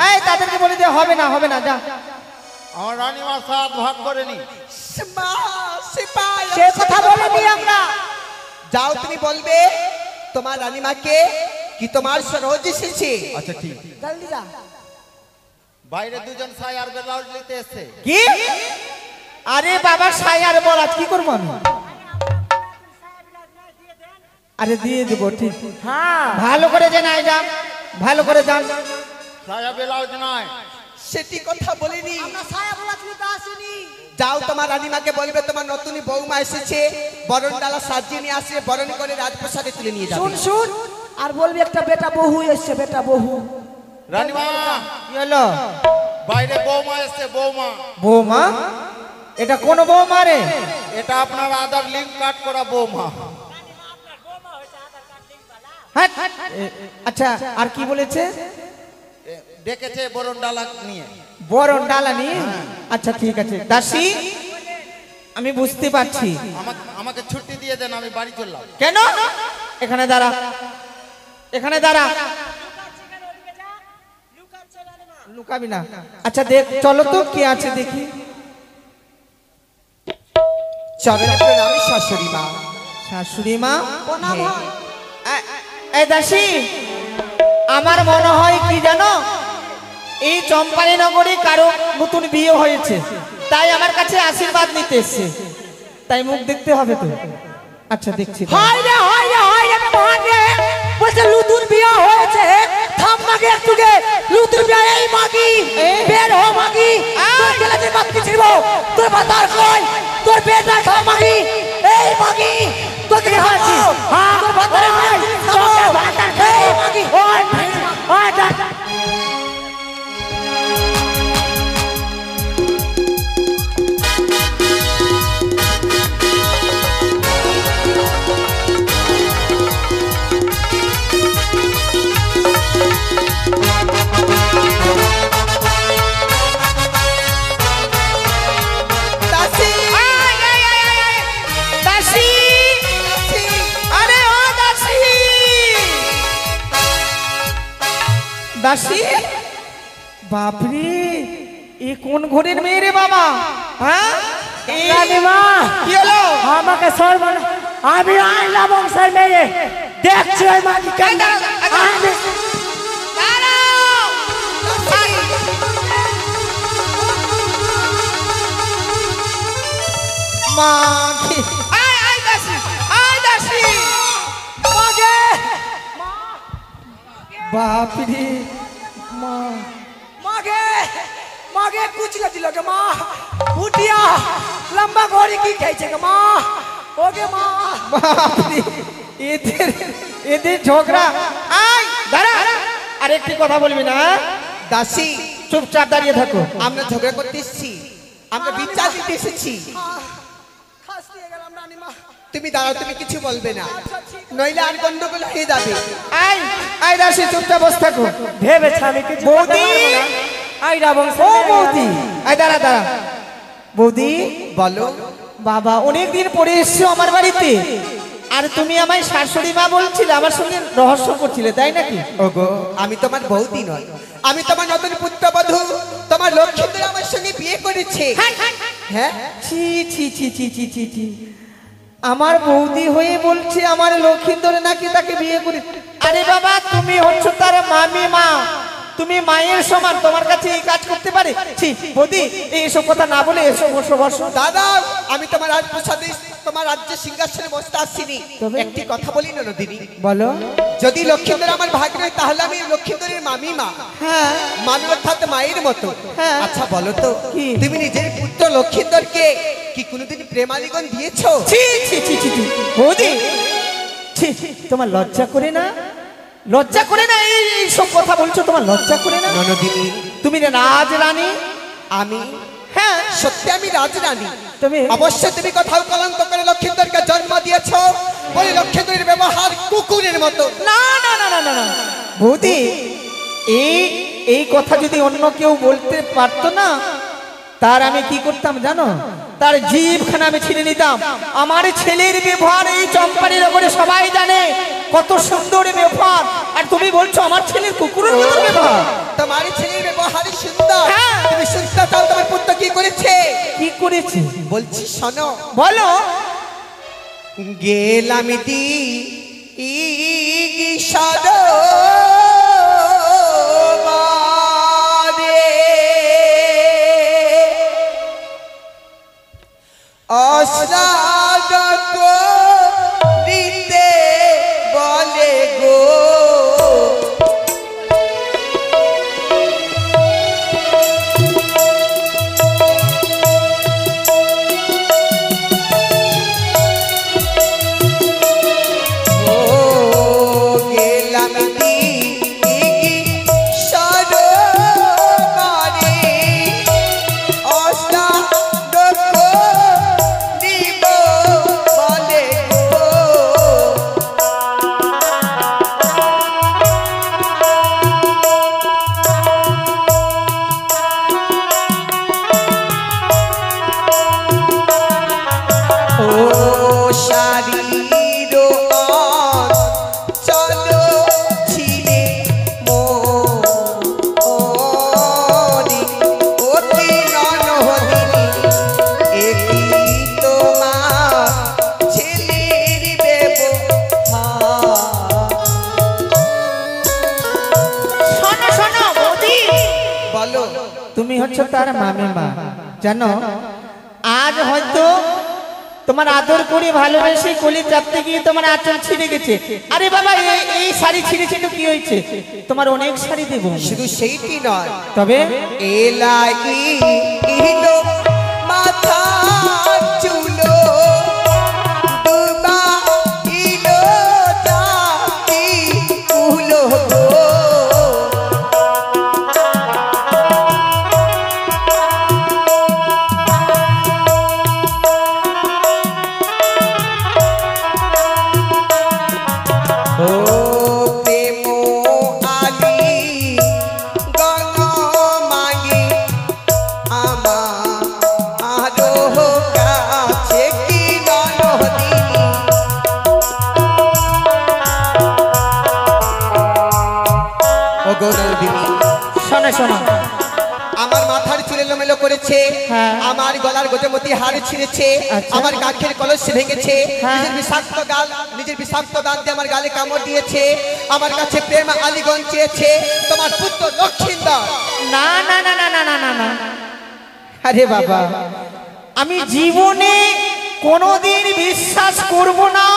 এই তাদেরকে বলে দে, হবে না হবে না, যা। আমার রানীমা সাত ভাগ করেনি। মা, সিপাই, সে কথা বলিনি আমরা। যাও তুমি বলবে তোমার রানীমাকে কি তোমার সরোজ এসেছে। আচ্ছা ঠিক। জলদি যা। বাইরে দুজন সাই আর ব্লাউজ নিতে এসছে। কি? আরে বাবা, সায়ার বল, আজ কি করবো আমি? আরে দিয়ে দেবো, ঠিক। হ্যাঁ, ভালো করে জানাই যান, ভালো করে যান। সায়া ব্লাউজ নয়। সেটি কথা বলিনি। আমরা ছায়া বলা তুমি তো আসেনি। যাও তোমার রানীমাকে বলবে তোমার নতুন বৌমা এসেছে, বরণ ডালা সাজিয়ে নিয়ে আসে, বরণ করে রাজপ্রাসাদে তুলে নিয়ে যাবে। শুন শুন, আর বলবি একটা বেটা বহু এসছে, বেটা বহু। রানীমা, কি হলো? বাইরে বৌমা এসছে, বৌমা। বৌমা? এটা কোন বৌমা রে? এটা আপনার আধার লিঙ্ক কার্ড করা বৌমা। হ্যাঁ, আচ্ছা আর কি বলেছে? ডেকেছে বরণ ডালা নিয়ে। বরণ ডালা নিয়ে? আচ্ছা ঠিক আছে দাসী, আমি বুঝতে পারছি। আমাকে ছুটি দিয়ে দেন, আমি বাড়ি চললাম। কেন? এখানে দাঁড়া, এখানে দাঁড়া। লুকাবি না। আচ্ছা দেখ, চলো তো কি আছে দেখি। চরণে প্রণামী শাশুড়ি মা। শাশুড়ি মা? এই দাসী, আমার মনে হয় কি জানো, এই চম্পালি নগরে কারো নতুন বিয়ে হয়েছে, তাই আমার কাছে আশীর্বাদ নিতে এসছে, তাই মুখ দেখতে হবে তো। আচ্ছা দেখছি। হাই রে মাগে বলছে নতুন বিয়ে হয়েছে। থাম মাগে একটু গে, নতুন বিয়ে এই মাগি বের হ মাগি। তোর গেলাতে বাদ কি ছিল? তোর বাতার কই? তোর বেটা খা মাগি। এই মাগি তোকে দেখাচ্ছি। হ্যাঁ তোর বাতার কই? তোর বাতার খাই মাগি। ওই ওই যা। দাসী, বাপরে এ কোন ঘরের মেয়ে রে বাবা? হ্যাঁ রানীমা কি হলো? আমাকে সর্বনা, আমি আইলা বংশের মেয়ে দেখছি ওই মাগি কেন? আমি মা কি? আয় দাসী, আয় দাসী। মাগে বাপরে মা, মাগে মাগে कुछ का दिलो के माँ उठिया लंबा घोड़ी की खेचे के माँ ओके माँ বাপরে এদের এদের ঝগড়া। আয় দাঁড়া, আর একটি কথা বলবি না। দাসী, চুপচাপ দাঁড়িয়ে থাকো। আমরা ঝগড়া করতে এসেছি, আমরা বিচার দিতে এসেছি। खास दिए गलम रानी माँ তুমি দাঁড়াও, তুমি কিছু বলবে না, নইলে আর গন্ডগোল হয়ে যাবে। আয় আয় দাসী, চুপচাপ বসে থাকো। ভেবে ছামি কিছু বৌদি, আইরা বংশ ও বৌদি, আয় দাঁড়া দাঁড়া। বৌদি, বলো। বাবা অনেকদিন পরে এসছো আমার বাড়িতে, আর তুমি আমায় শাশুড়ি মা বলছিলে, আমার সঙ্গে রহস্য করছিলে, তাই নাকি? ওগো, আমি তোমার বৌদি নয়, আমি তোমার নতুন পুত্রবধূ, তোমার লক্ষ্মীদের আমার সঙ্গে বিয়ে করেছে। হ্যাঁ, ছি ছি ছি ছি ছি ছি ছি, আমার বৌদি হয়ে বলছে আমার লক্ষ্মীন্দর নাকি তাকে বিয়ে করে। আরে বাবা, তুমি হচ্ছ তার মামি মা, তুমি মায়ের সমান, তোমার কাছে এই কাজ করতে পারে? ছি বৌদি, এইসব কথা না বলে এসো, বসো বসো। দাদা, আমি তোমার রাজপ্রাসাদে, তোমার রাজ্যের সিংহাসনে বসতে আসিনি। একটি কথা বলি না নদিনী, বলো। যদি লক্ষ্মীন্দর আমার ভাগ্য হয়, তাহলে আমি লক্ষ্মীন্দরের মামি মা। হ্যাঁ, মামি অর্থাৎ মায়ের মতো। হ্যাঁ। আচ্ছা বলো তো, কি? তুমি নিজের পুত্র লক্ষ্মীন্দরকে কি কোনোদিন প্রেমালিগন দিয়েছো? ছি ছি ছি ছি ছি, বৌদি, ছি ছি, তোমার লজ্জা করে না? লজ্জা করে না এই সব কথা বলছো? তোমার লজ্জা করে না? ননদিনী, তুমি রাজ রানী। আমি, হ্যাঁ সত্যি আমি রাজরানী। তুমি অবশ্যই তুমি কোথাও কলঙ্ক করে লক্ষ্মীন্দরকে জন্ম দিয়েছো, বলে লক্ষ্মীন্দরের ব্যবহার কুকুরের মতো। না না না না না না বৌদি, এই এই কথা যদি অন্য কেউ বলতে পারতো না, তার আমি কি করতাম জানো? তার জিভখানা আমি ছিঁড়ে নিতাম। আমার ছেলের ব্যবহার এই চম্পারি নগরে সবাই জানে, কত সুন্দর ব্যবহার, আর তুমি বলছো আমার ছেলের কুকুরের মতো ব্যবহার। তোমার ছেলের ব্যবহারই সুন্দর। হ্যাঁ। তুমি শুনতে চাও তোমার পুত্র কি করেছে? কি করেছে বলছি শোনো। বলো। গেলাম দি ইগিসাদ অশ্রাগ দিতে বলে গো, ও গেলাম দি বলো। তুমি হচ্ছে তার মামি মা, জানো আজ হয়তো তোমার আদর করে ভালোবেসে কোলে চাপতে গিয়ে তোমার আঁচল ছিঁড়ে গেছে। আরে বাবা এই শাড়ি ছিঁড়েছে তো কি হয়েছে, তোমার অনেক শাড়ি দেবো। শুধু সেইটি নয়, তবে ইলো মাথা চুলো ডুবা ইলো জাতি উলো গো। ও প্রেম আলি গণ মাগে আমারও কাছে কি ননদিনী। ও গো ননদিনী, শোনো শোনো, আমার মাথার চুল এলোমেলো করেছে, হ্যাঁ। আমার গলার গোজমতি হাড় ছিঁড়েছে, আচ্ছা। আমার গাছের কলস ভেঙেছে, হ্যাঁ। নিজের বিষাক্ত দাঁত দিয়ে আমার গালে কামড় দিয়েছে, আমার কাছে প্রেম আলিগন চেয়েছে তোমার পুত্র লক্ষিন্দর। না না না না না না না না, আরে বাবা আমি জীবনে কোনোদিন বিশ্বাস করব না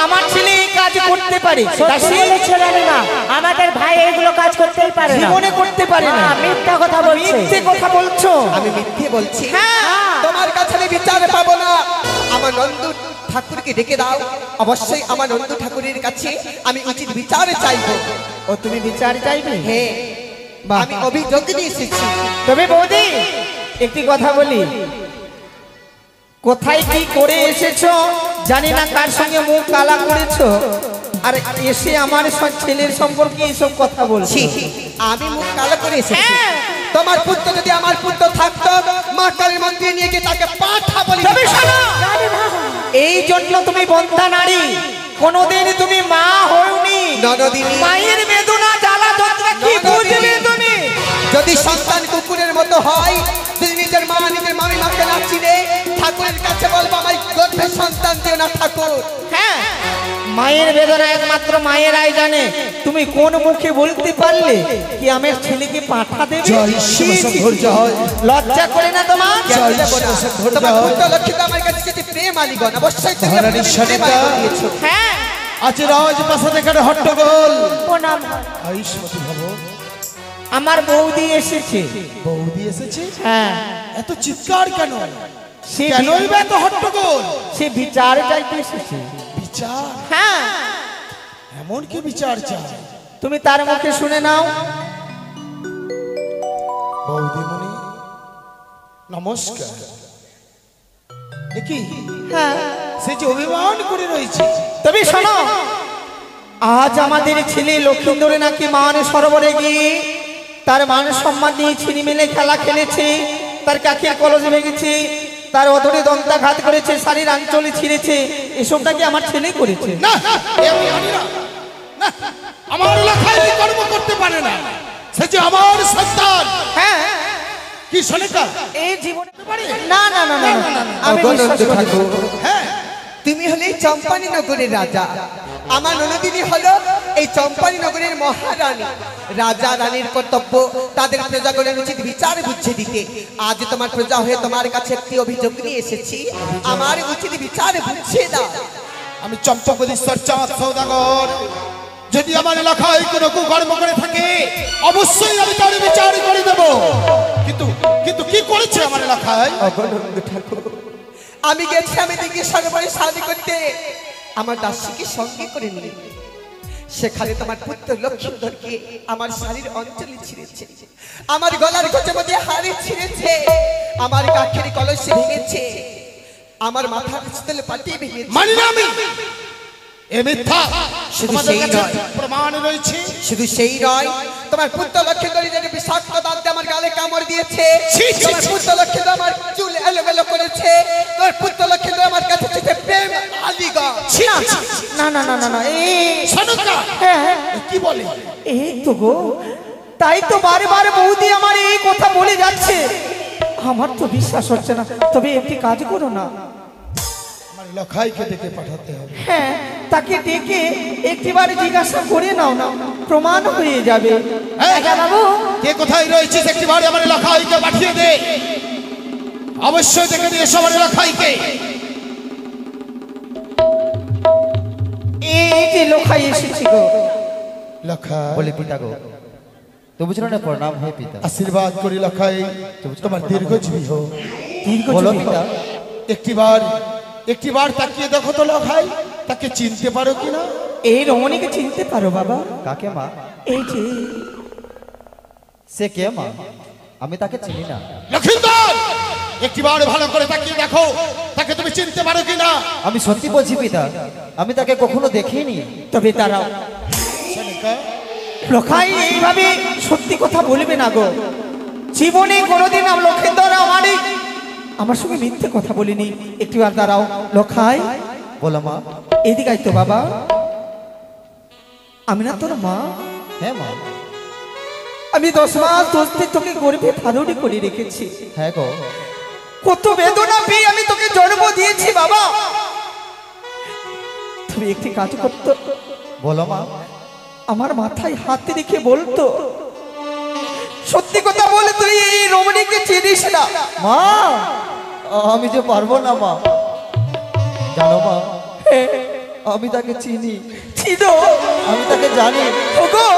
আমার ছেলে এই কাজ করতে পারে। সত্যি বলেছো রানীমা, আমাদের ভাই এইগুলো কাজ করতেই পারে না, জীবনে করতে পারে না। মিথ্যা কথা বলছে। মিথ্যে কথা বলছো। আমি মিথ্যে বলছি? হ্যাঁ। তোমার কাছে আমি বিচার পাবো না, আমার নন্দু ঠাকুরকে ডেকে দাও, অবশ্যই আমার নন্দু ঠাকুরের কাছে আমি উচিত বিচার চাইবো। ও তুমি বিচার চাইবে? হ্যাঁ, বাহ। আমি অভিযোগ নিয়ে এসেছি। তবে বৌদি একটি কথা বলি, কোথায় কি করে এসেছো জানি না, কার সঙ্গে মুখ কালা করেছো, আর এসে আমার ছেলের সম্পর্কে এইসব কথা বলছি। আমি মুখ কালো করে এসেছি। হ্যাঁ। তোমার পুত্র যদি আমার পুত্র থাকতো, মা কালীর মন্দিরে নিয়ে গিয়ে তাকে পাঠা বলি। তবে শোনো, এই জন্য তুমি বন্ধা নারী, কোনোদিন তুমি মা হওনি। ননদিনী, মায়ের বেদনা জ্বালা যন্ত্রণা কি বুঝবে তুমি? যদি সন্তান কুকুরের মতো হয়, যদি নিজের মা নিজের মামি মাকে না চিনে, ঠাকুরের কাছে বলবো আমার গর্ভের সন্তান দিও না ঠাকুর। হ্যাঁ, মায়ের বেদনা একমাত্র মায়েরাই জানে। তুমি কোন মুখে বলতে পারলে কি আমার ছেলেকে পাঠা দেবে? লজ্জা করে না তোমার? তোমার পুত্র লক্ষ্মীটা আমার কাছে যেতে প্রেম আলিগণ, অবশ্যই তুমি মহারানী প্রেম সনিতা। আলিগণ দিয়েছো। হ্যাঁ, আজ রাজপ্রাসাদ এখানে হট্টগোল। প্রণাম। আয়ুষ্মতী ভব। আমার বৌদি এসেছে। বৌদি এসেছে, হ্যাঁ, এত চিৎকার কেন? সে কেনই বা এত হট্টগোল? সে বিচার চাইতে এসেছে। বিচার? হ্যাঁ, এমন কি বিচার চাই? তুমি তার মুখে শুনে নাও। বৌদিমণি নমস্কার। দেখি হ্যাঁ, সে যে অভিমান করে রয়েছে। তবে শোনো, আজ আমাদের ছেলে লক্ষিন্দরে নাকি মান সরোবরে গিয়ে তার মান সম্মান নিয়ে ছিনি মেলে খেলা খেলেছে, তার কাকের কলস ভেঙেছে, তার অধরে দন্তাঘাত করেছে, শাড়ির আঞ্চলে ছিঁড়েছে। এসবটা কি আমার ছেলে করেছে? না এ আমি জানি না। না, আমার এলাকায় এই কর্ম করতে পারে না, সে যে আমার সন্তান। হ্যাঁ, কি সনিকা? এই জীবনে না না না না না, আমি অগণন্ত বিশ্বাস করি না। ঠাকুর, হ্যাঁ, তুমি হলে এই চম্পানী নগরের রাজা, আমার ননদিনী হলো এই চম্পানী নগরের মহারানী। রাজা রানীর কর্তব্য তাদের প্রজাগণের উচিত বিচার বুঝিয়ে দিতে। আজ তোমার প্রজা হয়ে তোমার কাছে একটি অভিযোগ নিয়ে এসেছি, আমার উচিত বিচার বুঝিয়ে দাও। আমি চম্পকদীশ্বর চাঁদ সৌদাগর, যদি আমার এলাকায় কোনো কুকর্ম করে থাকে অবশ্যই আমি তার বিচার করে দেব। কিন্তু কিন্তু কি করেছে আমার এলাকায়? অগণন্ত ঠাকুর, আমি গেছি আমি দেখি সরবরে শাদি করতে, আমার দাসীকে সঙ্গে করে নিয়ে সেখানে তোমার পুত্র লক্ষ্মীধরকে আমার শাড়ির অঞ্চলে ছিঁড়েছে, আমার গলার গোছে মধ্যে হাড়ি ছিঁড়েছে, আমার কাঠের কলসে ভেঙেছে, আমার মাথার স্থলে পাটিয়ে ভেঙেছে। মানি না আমি, এ মিথ্যা। শুধু তোমাদের সেই কাছে নয়, প্রমাণ রয়েছে। শুধু সেই নয়, তোমার পুত্র লক্ষ্মীধরের যে বিষাক্ত দাঁত দিয়ে আমার গালে কামড় দিয়েছে, ছি, ছি, তোমার ছি। পুত্র লক্ষ্মীধর আমার চুল এলোমেলো করেছে, তোমার পুত্র লক্ষ্মীধর আমার কাছে চেয়েছে প্রেম আলিগণ। ছি, ছি, ছি। না না না না না, এই সনকা হ্যাঁ, কি বলে? এই তো গো, তাই তো বারবার বৌদি আমার এই কথা বলে যাচ্ছে, আমার তো বিশ্বাস হচ্ছে না। তবে একটি কাজ করো না, আমার এলাকায় ডেকে পাঠাতে হবে। হ্যাঁ, তাকে ডেকে একটিবার জিজ্ঞাসা করে নাও না প্রমাণ হয়ে যাবে। রাজা বাবু কে কোথায় রয়েছিস একটিবার আমার এলাকাইকে পাঠিয়ে দে। অবশ্যই দেখে দিয়ে সবার এলাকাইকে। এই যে লোখাই এসেছি গো। লখাই বলে পিতা গো, তবু ছিল না প্রণাম হে পিতা। আশীর্বাদ করি লখাই, তোমার দীর্ঘজীবী হোক। বলো পিতা। একটিবার তাকিয়ে দেখো তো লখাই, তাকে চিনতে পারো কিনা? এই রমণীকে চিনতে পারো বাবা? কাকে মা? এই যে সে কে মা? আমি তাকে চিনি না। লক্ষিন্দর, একটিবার ভালো করে তাকিয়ে দেখো, তাকে তুমি চিনতে পারো কিনা? আমি সত্যি বলছি পিতা, আমি তাকে কখনো দেখিনি। তবে দাঁড়াও, সনিকা, লোখাই এইভাবে সত্যি কথা বলবে না গো। জীবনে কোনোদিন লক্ষেন্দর আমার সঙ্গে মিথ্যে কথা বলিনি। একটিবার দাঁড়াও লোখাই। বলো মা। এদিকে আয় তো বাবা। আমি না তোর মা? হ্যাঁ মা। আমি 10 মাস 10 দিন তোকে গর্ভে ধারণই করে রেখেছি। হ্যাঁ গো। কত বেদনা পেয়ে আমি তোকে জন্ম দিয়েছি বাবা। তুমি একটি কাজ করতো, বলো মা। আমার মাথায় হাত রেখে বলতো, সত্যি কথা বলে তুই এই রমণীকে চিনিস না? মা, আমি যে পারবো না মা। জানো মা, আমি তাকে চিনি। চিনো? আমি তাকে জানি। ওগো,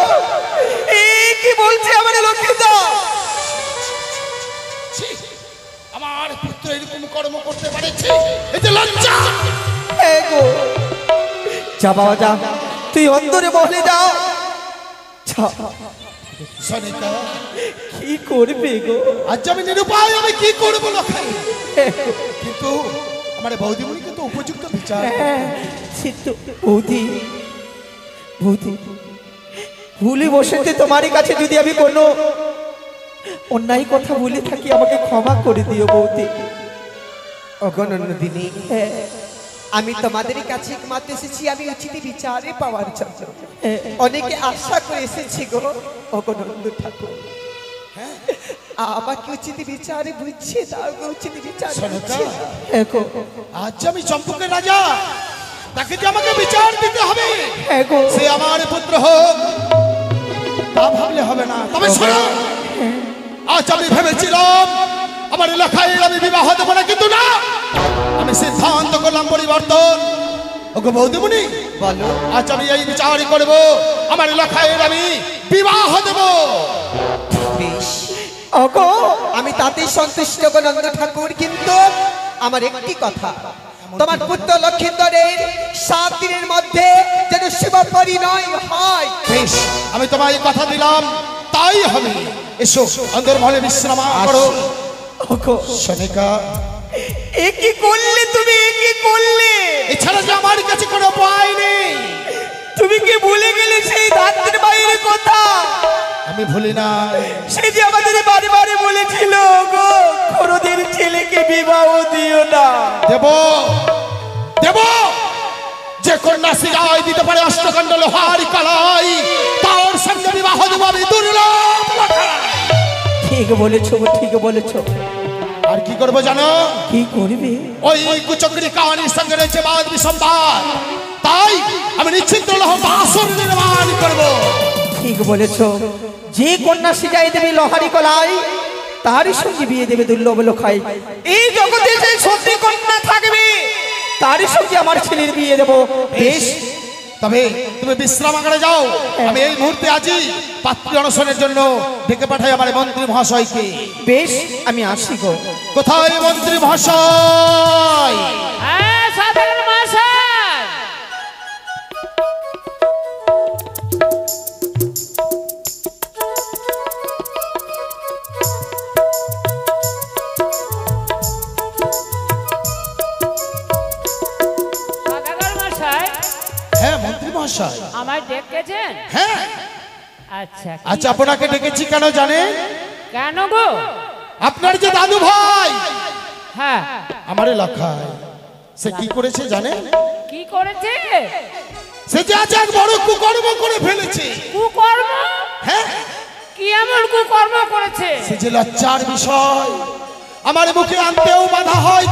এই কি বলছে আমার লক্ষ্মীদা? ছি, আমার পুত্র এরকম কর্ম করতে পারেছে, এই যে লজ্জা। হ্যাঁ গো, যা বাবা যা, তুই অন্তরে বলে যাও। সনিকা, কি করবে গো? আজ আমি নিরুপায়, আমি কি করবো লখাই? কিন্তু আমার বৌদিমণি কিন্তু উপযুক্ত বিচার। বৌদি, বৌদি, ভুলে বসেতে তোমারই কাছে যদি আমি কোনো অন্যায় কথা বলে থাকি, আমাকে ক্ষমা করে দিও বৌদি। অগণনন্দিনী, আমি তোমাদের কাছে একমাত্র এসেছি আমি উচিত বিচারে পাওয়ার জন্য। অনেকে আশা করে এসেছি গো অগণনন্দ ঠাকুর। আমাকে উচিত বিচারে বুঝছে দাও গো, উচিত বিচার সনিকা, এগো, আজ আমি চম্পকের রাজা, তাকে যে আমাকে বিচার দিতে হবে। এগো, সে আমার পুত্র হোক, তা ভাবলে হবে না। তবে শোনো, আজ আমি ভেবেছিলাম আমার এলাকায় আমি বিবাহ দেবো না, কিন্তু না, আমি সিদ্ধান্ত করলাম পরিবর্তন। ওগো বৌদিমণি, বলো। আজ আমি এই বিচারই করবো, আমার এলাকায় আমি বিবাহ দেব। বেশ, ওগো, আমি তাতেই সন্তুষ্ট গো নন্দ ঠাকুর, কিন্তু আমার একটি কথা, তোমার পুত্র লক্ষিন্দরের 7 দিনের মধ্যে যেন শুভ পরিণয় হয়। বেশ, আমি তোমায় কথা দিলাম, তাই হবে। এসো অন্দরমহলে বিশ্রাম করো। ওগো, সনিকা, এ কি করলে তুমি? এ কি করলে? এছাড়া যে আমার কাছে কোনো উপায় নেই। তুমি কি ভুলে গেলে সেই ধাত্রীর বাইরের কথা? আমি ভুলি না। সে যে আমাদের বারে বারে বলেছিল, গো কোনোদিন ছেলেকে বিবাহ দিও না। দেব দেব, যে কন্যা সিগায় দিতে পারে অষ্টখণ্ড লোহার কালাই, তার সঙ্গে বিবাহ দেব আমি। দুর্লভ ঠিক বলেছো, ঠিক বলেছো। আর কি করবো জানো? কি করবে? ওই কুচক্রি কাহানির সঙ্গে রয়েছে বাদ বিসম্বাদ, তাই আমি নিশ্চিন্ত লোহ বাসর নির্মাণ করবো। ঠিক বলেছো, যে কন্যা সিজাই দেবে লোহারি কলাই, তারই সঙ্গে বিয়ে দেবে দুর্লভ লোখাই। এই জগতে যে সত্যি কন্যা থাকবে, তারই সঙ্গে আমার ছেলের বিয়ে দেবো। বেশ, তবে তুমি বিশ্রামাগারে যাও, আমি এই মুহূর্তে আজই পাত্রী অনশনের জন্য ডেকে পাঠাই আমার মন্ত্রী মহাশয়কে। বেশ, আমি আসি গো। কোথায় মন্ত্রী মহাশয়? সাধারণ মহাশয়, হ্যাঁ মন্ত্রী মহাশয়, আমায় ডেকেছেন? হ্যাঁ। আচ্ছা, আচ্ছা, আপনাকে ডেকেছি কেন জানেন? কেন গো? আপনার যে দাদু ভাই হ্যাঁ, আমার এলাকায়, সে কি করেছে জানেন? কি করেছে? সে যে আজ এক বড় কুকর্ম করে ফেলেছে। কুকর্ম? হ্যাঁ, কি এমন কুকর্ম করেছে? সে যে লজ্জার বিষয়, আমার মুখে আনতেও বাধা হয়,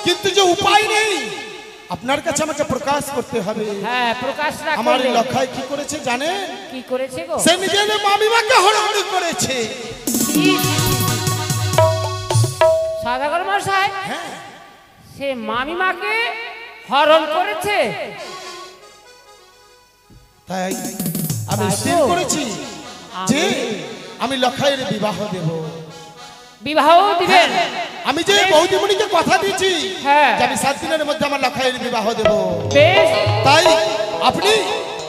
কিন্তু যে উপায় নেই। আপনার কাছে আমাকে প্রকাশ করতে হবে। হ্যাঁ, প্রকাশ না আমার করলে লখাই কি করেছে জানেন? কি করেছে গো? সে নিজের মামিমাকে হড়হড়ি করেছে। সদাগর মশাই, সে মামিমাকে হরণ করেছে? তাই আমি স্থির করেছি যে আমি লখাইয়ের বিবাহ দেব। বিবাহ দিবেন? আমি যে বৌদিমণিকে কথা দিয়েছি হ্যাঁ। যে আমি 7 দিনের মধ্যে আমার লখাইয়ের বিবাহ দেব। বেশ, তাই আপনি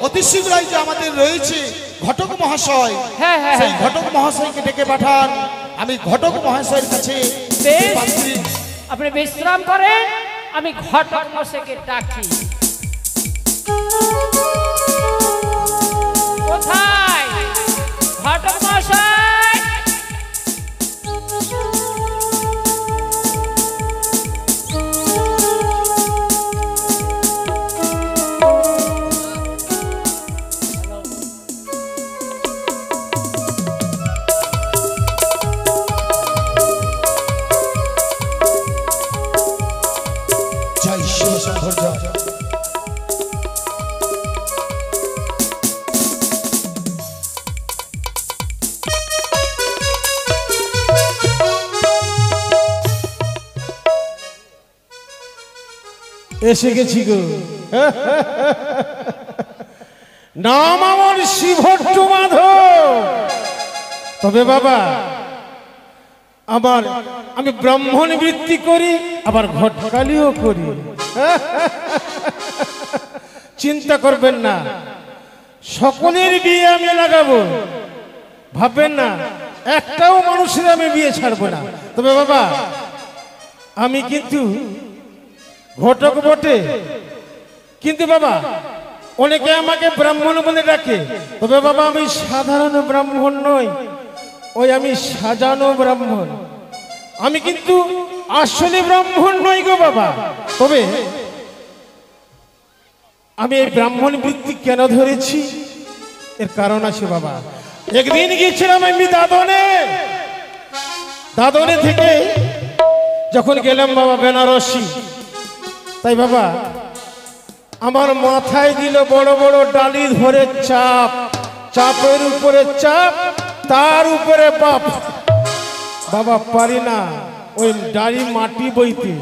অতি শীঘ্রই যে আমাদের রয়েছে ঘটক মহাশয়, হ্যাঁ, হ্যাঁ, সেই হ্যাঁ। ঘটক মহাশয়কে ডেকে পাঠান। আমি ঘটক মহাশয়ের কাছে বেশ। পাত্রী আপনি বিশ্রাম করেন, আমি ঘটক মশাইকে ডাকি। কোথায় ঘটক মশাই? জয় শিব শঙ্কর জয়। এসে গেছি গো। নাম আমার শিবভট্ট মাধব। তবে বাবা আমি ব্রাহ্মণ বৃত্তি করি, আবার ঘটকালিও করি। চিন্তা করবেন না, সকলের বিয়ে আমি লাগাবো, ভাববেন না একটাও মানুষের আমি বিয়ে ছাড়বো না। তবে বাবা আমি কিন্তু ঘটক বটে, কিন্তু বাবা অনেকে আমাকে ব্রাহ্মণ বলে ডাকে। তবে বাবা আমি সাধারণ ব্রাহ্মণ নই, ওই আমি সাজানো ব্রাহ্মণ। আমি কিন্তু আসলে ব্রাহ্মণ নই গো বাবা। তবে আমি এই ব্রাহ্মণ বৃত্তি কেন ধরেছি এর কারণ আছে বাবা। একদিন গিয়েছিলাম আমি দাদনে থেকে যখন গেলাম বাবা বেনারসি, তাই বাবা আমার মাথায় দিল বড় বড় ডালি ধরে চাপ, চাপের উপরে চাপ, তার উপরে বাপ। বাবা পারি না ওই ডালি মাটি বইতে।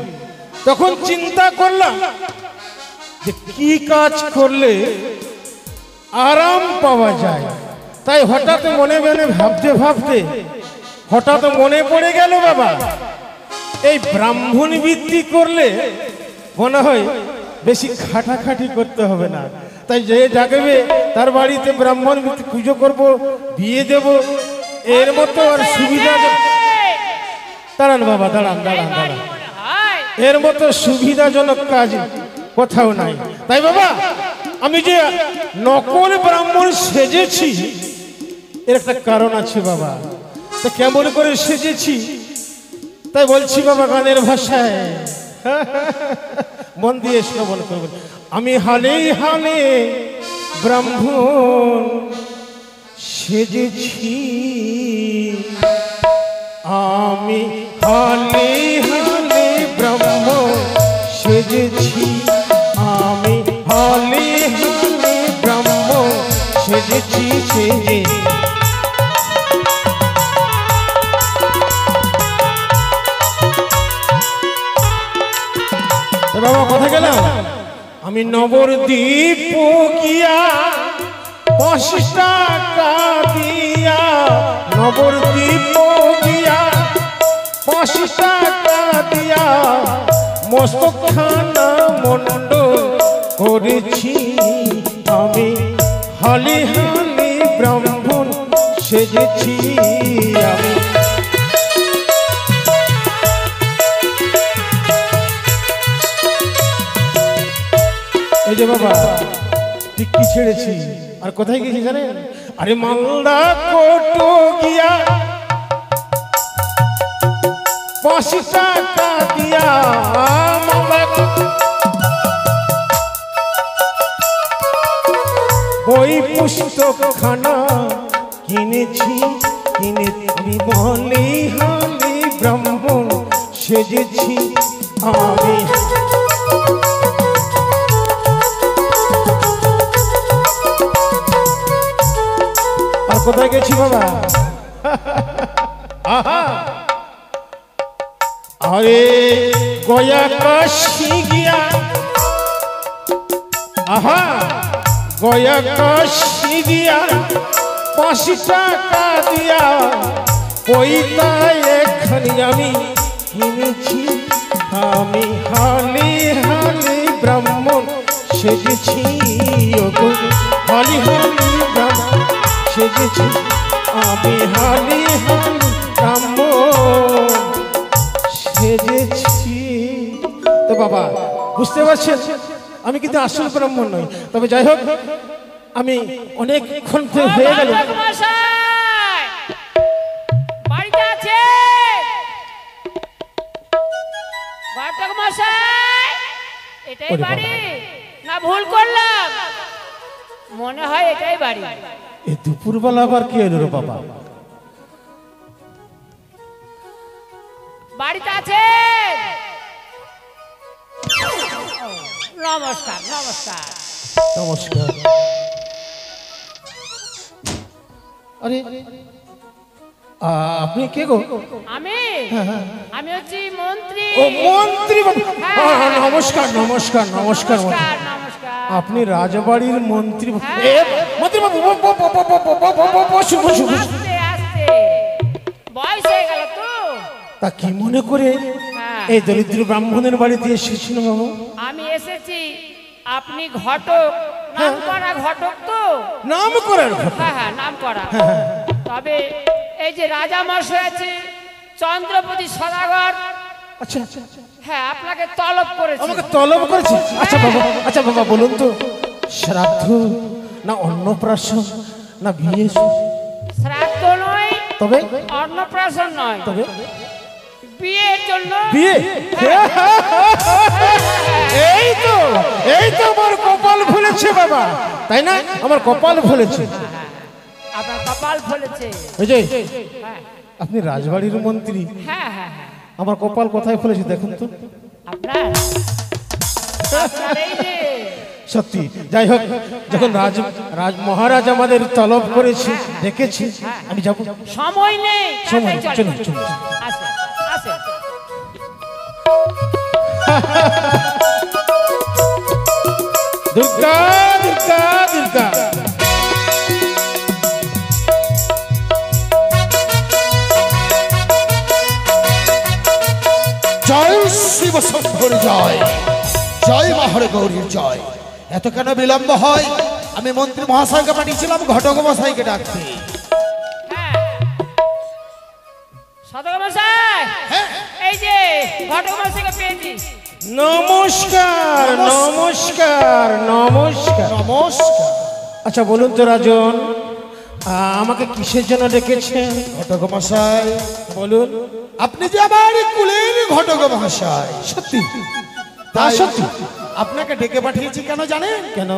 তখন চিন্তা করলাম যে কি কাজ করলে আরাম পাওয়া যায়। তাই হঠাৎ মনে মনে ভাবতে হঠাৎ মনে পড়ে গেল বাবা এই ব্রাহ্মণ বৃত্তি করলে মনে হয় বেশি খাটাখাটি করতে হবে না। তাই যে জাগবে তার বাড়িতে ব্রাহ্মণ বৃত্তি পুজো করব, বিয়ে দেব, এর মতো আর সুবিধা। দাঁড়ান বাবা, দাঁড়ান, এর মতো সুবিধাজনক কাজ কোথাও নাই। তাই বাবা আমি যে নকল ব্রাহ্মণ সেজেছি এর একটা কারণ আছে বাবা। তা কেমন করে সেজেছি তাই বলছি বাবা গানের ভাষায়, মন দিয়ে শ্রবণ করবেন। আমি হালে হালে ব্রাহ্মণ সেজেছি, আমি হালে হালে ব্রাহ্মণ সেজেছি, আমি হালে হালে ব্রাহ্মণ সেজেছি, সেজে বাবা কথা গেলাম। আমি নবদ্বীপ গিয়া 5 টাকা দিয়া, নবদ্বীপ গিয়া 5 টাকা দিয়া মস্তকখানা মন্ড করেছি, আমি হালি হালি ব্রাহ্মণ সেজেছি, আমি এই যে বাবা টিক্কি ছেড়েছি। আর কোথায় গেছি জানেন? আরে মালদা কোটো গিয়া 5 টাকা দিয়া, বই পুস্তক খানা কিনেছি, কিনে আমি বলি হালি ব্রাহ্মণ সেজেছি, আমি কোথায় গেছি বাবা? আহা আরে গয়া কাশি গিয়া, আহা গয়া কাশি গিয়া 5 টাকা দিয়া পয়তা এখানে আমি কিনেছি। আমি হালি হালি ব্রাহ্মণ সেজেছি, ওগো হালি হালি ব্রাহ্মণ সেজেছি। আমি হালি হালি ব্রাহ্মণ সেজেছি। তো বাবা বুঝতে পারছেন আমি কিন্তু আসল ব্রাহ্মণ নই, তবে যাই হোক আমি অনেকক্ষণ হয়ে গেল। বাড়িতে আছে ঘটক মশাই? এটাই বাড়ি না ভুল করলাম? মনে হয় এটাই বাড়ি। এই দুপুরবেলা আবার কি হলো রে বাবা? বাড়িতে আছে? নমস্কার নমস্কার নমস্কার। আরে আপনি কে গো? আমি আমি হচ্ছি মন্ত্রী। ও মন্ত্রী বাবু, নমস্কার নমস্কার নমস্কার। নমস্কার নমস্কার। আপনি রাজবাড়ির মন্ত্রী বাবু? এ মন্ত্রী বাবু বসুন বসুন। আস্তে আস্তে বয়স হয়ে গেল তো। তা কি মনে করে এই দরিদ্র ব্রাহ্মণের বাড়িতে এসেছিল বাবু? আমি এসেছি, আপনি ঘটক, নাম করা ঘটক তো? নাম করার ঘটক? হ্যাঁ হ্যাঁ নাম করা। তবে এই যে রাজা মশাই আছে চন্দ্রপতি সদাগর, আচ্ছা হ্যাঁ আপনাকে তলব করেছে। আমাকে তলব করেছে? আচ্ছা বাবা বলুন তো, শ্রাদ্ধ না অন্নপ্রাশন না বিয়ে? শ্রাদ্ধ নয়, তবে অন্নপ্রাশন নয়, তবে বিয়ের জন্য। বিয়ে? এই তো আমার কপাল ফুলেছে বাবা, তাই না? আমার কপাল ফুলেছে। আপনার কপাল ফুলেছে। ওই যে হ্যাঁ আপনি রাজবাড়ির মন্ত্রী, হ্যাঁ হ্যাঁ হ্যাঁ। আমার কপাল কোথায় ফুলেছে দেখুন তো। আপনার আপনার এই যে সত্যি। যাই হোক, যখন রাজ মহারাজ আমাদের তলব করেছে দেখেছি, আমি যাব। সময় নেই, সময় তাড়াতাড়ি চলুন চলুন। চলুন। আসেন আসেন। দুর্গা দুর্গা দুর্গা। জয় শিব শম্ভুর জয়, জয় মাহরে গৌরীর জয়। এত কেন বিলম্ব হয়? আমি মন্ত্রী মহাশয়কে পাঠিয়েছিলাম ঘটক মশাইকে ডাকতে। হ্যাঁ সদর মশাই, এই যে ঘটক মশাইকে পেয়েছি। নমস্কার নমস্কার নমস্কার নমস্কার। আচ্ছা বলুন তো রাজন, আমাকে কিসের জন্য ডেকেছেন? ঘটক মশাই বলুন। আপনি যে আমার কুলের ঘটক মহাশয়। সত্যি? তা সত্যি। আপনাকে ডেকে পাঠিয়েছি কেন জানেন? কেন?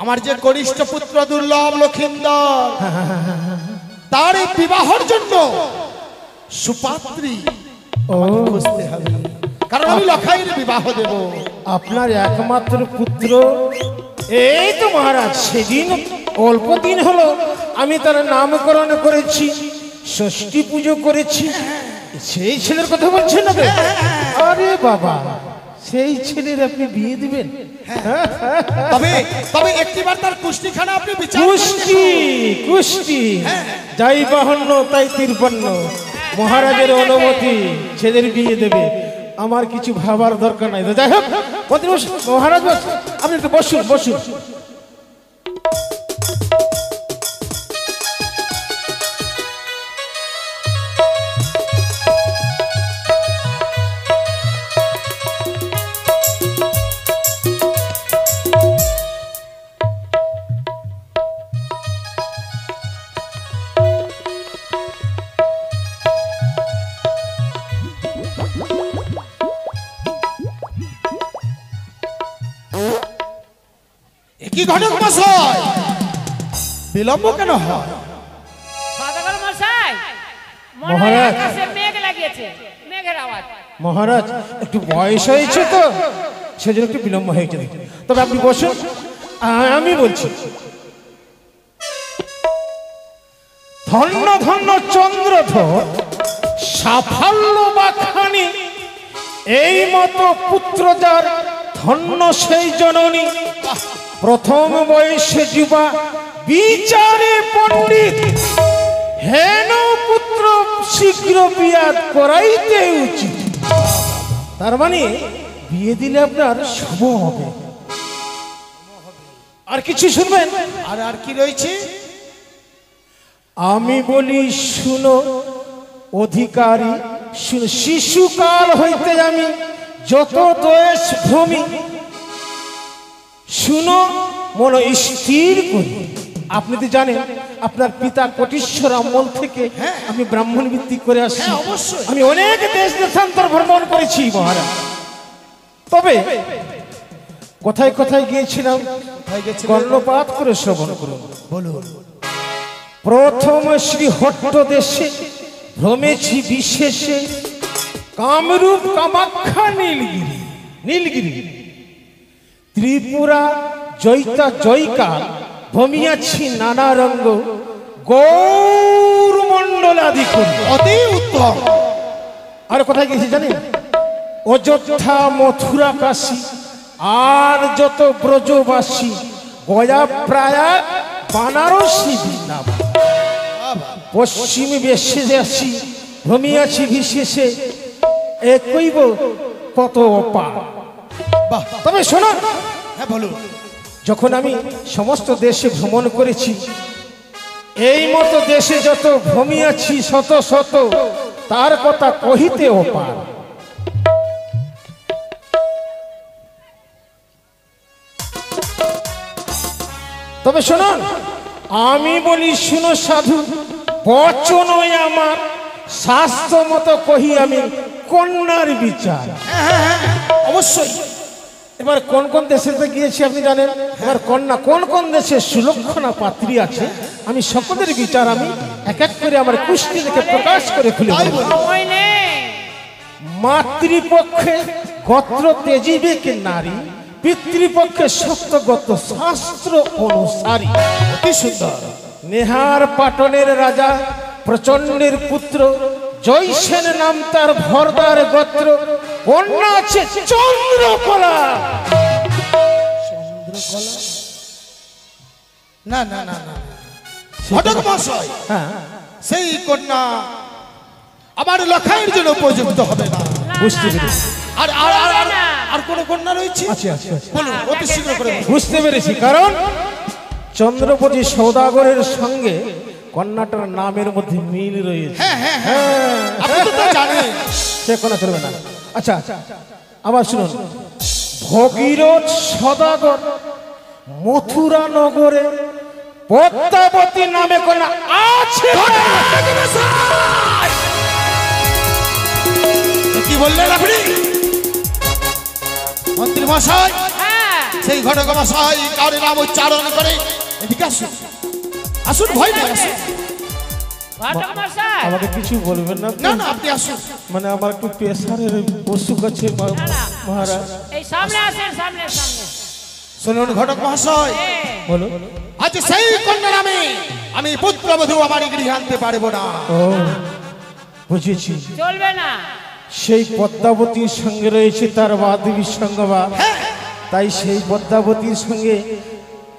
আমার যে কনিষ্ঠ পুত্র দুর্লভ লক্ষিন্দর, তার এই বিবাহের জন্য সুপাত্রী খুঁজতে হবে, কারণ আমি লখাইয়ের বিবাহ দেব। আপনার একমাত্র পুত্র? এই তো মহারাজ, সেদিন অল্প দিন হলো আমি তার নামকরণ করেছি, ষষ্ঠী পুজো করেছি। সেই ছেলের কথা বলছেন না? আরে বাবা, সেই ছেলের আপনি বিয়ে দিবেন? তবে তবে একটিবার তার কুষ্টিখানা আপনি বিচার কুষ্টি কুষ্টি, যাই 52 তাই 53। মহারাজের অনুমতি ছেলের বিয়ে দেবে, আমার কিছু ভাবার দরকার নাই। যাই হোক মহারাজ, আপনি একটু বসুন বসুন। কি ঘটক মশাই, বিলম্ব কেন হয়? সদাগর মশাই, মনে হয় মহারাজ। আকাশে মেঘ লাগিয়েছে, মেঘের আওয়াজ। মহারাজ একটু বয়স হয়েছে তো, সেজন্য একটু বিলম্ব হয়েছে। তবে আপনি বসুন, আমি বলছি। ধন্য ধন্য চন্দ্রধর সাফল্য বাখানি এই মতো পুত্র যার ধন্য সেই জননী প্রথম বয়সে যুবা বিচারে পণ্ডিত হেন পুত্র শীঘ্র বিয়া করাইতে উচিত। তার মানে বিয়ে দিলে আপনার শুভ হবে। আর কিছু শুনবেন? আর কি রয়েছে? আমি বলি শুনো অধিকারী, শিশুকাল হইতে আমি যত দোষ ভূমি শুনো মন স্থির করি। আপনি তো জানেন আপনার পিতা কোটিশ্বর আমল থেকে আমি ব্রাহ্মণ ভিত্তিক করে আসছি। আমি অনেক দেশ দেশান্তর ভ্রমণ করেছি মহারাজ। তবে কোথায় কোথায় গিয়েছিলাম কর্ণপাত করে শ্রবণ করুন। বলুন। প্রথম শ্রী হট্ট দেশে ভ্রমেছি বিশেষে কামরূপ কামাখ্যা নীলগিরি নীলগিরি ত্রিপুরা জয়িতা জয়কাল ভ্রমিয়াছি নানা রঙ্গ গৌর মণ্ডল আদি করি। অতি উত্তম। আর কোথায় গেছি জানেন? অযোধ্যা মথুরা কাশী আর যত ব্রজবাসী গয়া প্রয়াগ বানারসি বৃন্দাবন পশ্চিম বেশে আসি ভ্রমিয়াছি বিশেষে একইব কত অপার। তবে শোনো, হ্যাঁ বলুন। যখন আমি সমস্ত দেশে ভ্রমণ করেছি এই মতো দেশে যত ভ্রমিয়াছি শত শত তার কথা কহিতে অপার। তবে শুনুন, আমি বলি শুনো সাধু, বচন আমার শাস্ত্র মতো কহি আমি কন্যার বিচার। অবশ্যই। এবার কোন কোন দেশে গিয়েছি আপনি জানেন? এবার কন্যা কোন কোন দেশে সুলক্ষণা পাত্রী আছে আমি সকলের বিচার আমি এক এক করে আমার কুষ্টি থেকে প্রকাশ করে খুলে বলবো। মাতৃপক্ষে গোত্র তেজিবে কে নারী, পিতৃপক্ষে সত্যগত শাস্ত্র অনুসারী। অতি সুন্দর। নেহার পাটনের রাজা প্রচন্ডের পুত্র জয়সেন নাম তার ভরদার গোত্র কন্যা আছে চন্দ্রকলা। না না না না ঘটক মহাশয়, সেই কন্যা আমার লখাইয়ের জন্য উপযুক্ত হবে না। বুঝতে পেরেছি। আর আর আর আর কোন কন্যা রয়েছে? বলুন অতি শীঘ্র করে। বুঝতে পেরেছি, কারণ চন্দ্রপতি সৌদাগরের সঙ্গে কন্যাটার নামের মধ্যে মিল রয়েছে। আপনি তো তা জানেন। সে কন্যা চলবে না। আচ্ছা আবার শুনুন, ভগীরথ সদাগর মথুরা নগরে পদ্মাবতী নামে কন্যা আছে। কি বললেন আপনি মন্ত্রী মশাই? সেই ঘটক মশাই কার নাম উচ্চারণ করে এদিকে আসুন। আসুন, ভয় নেই, আসুন। আমাকে কিছু বলবেন না? না না আপনি আসুন। মানে আমার একটু প্রেসারের অসুখ আছে মহারাজ। এই সামনে আসেন, সামনে সামনে। শুনুন ঘটক মহাশয়, বলো। আজ সেই কন্যা নামে আমি পুত্রবধূ আমার গৃহে আনতে পারবো না। ও বুঝেছি, চলবে না। সেই পদ্মাবতীর সঙ্গে রয়েছে তার বাদবীর সংবাদ, তাই সেই পদ্মাবতীর সঙ্গে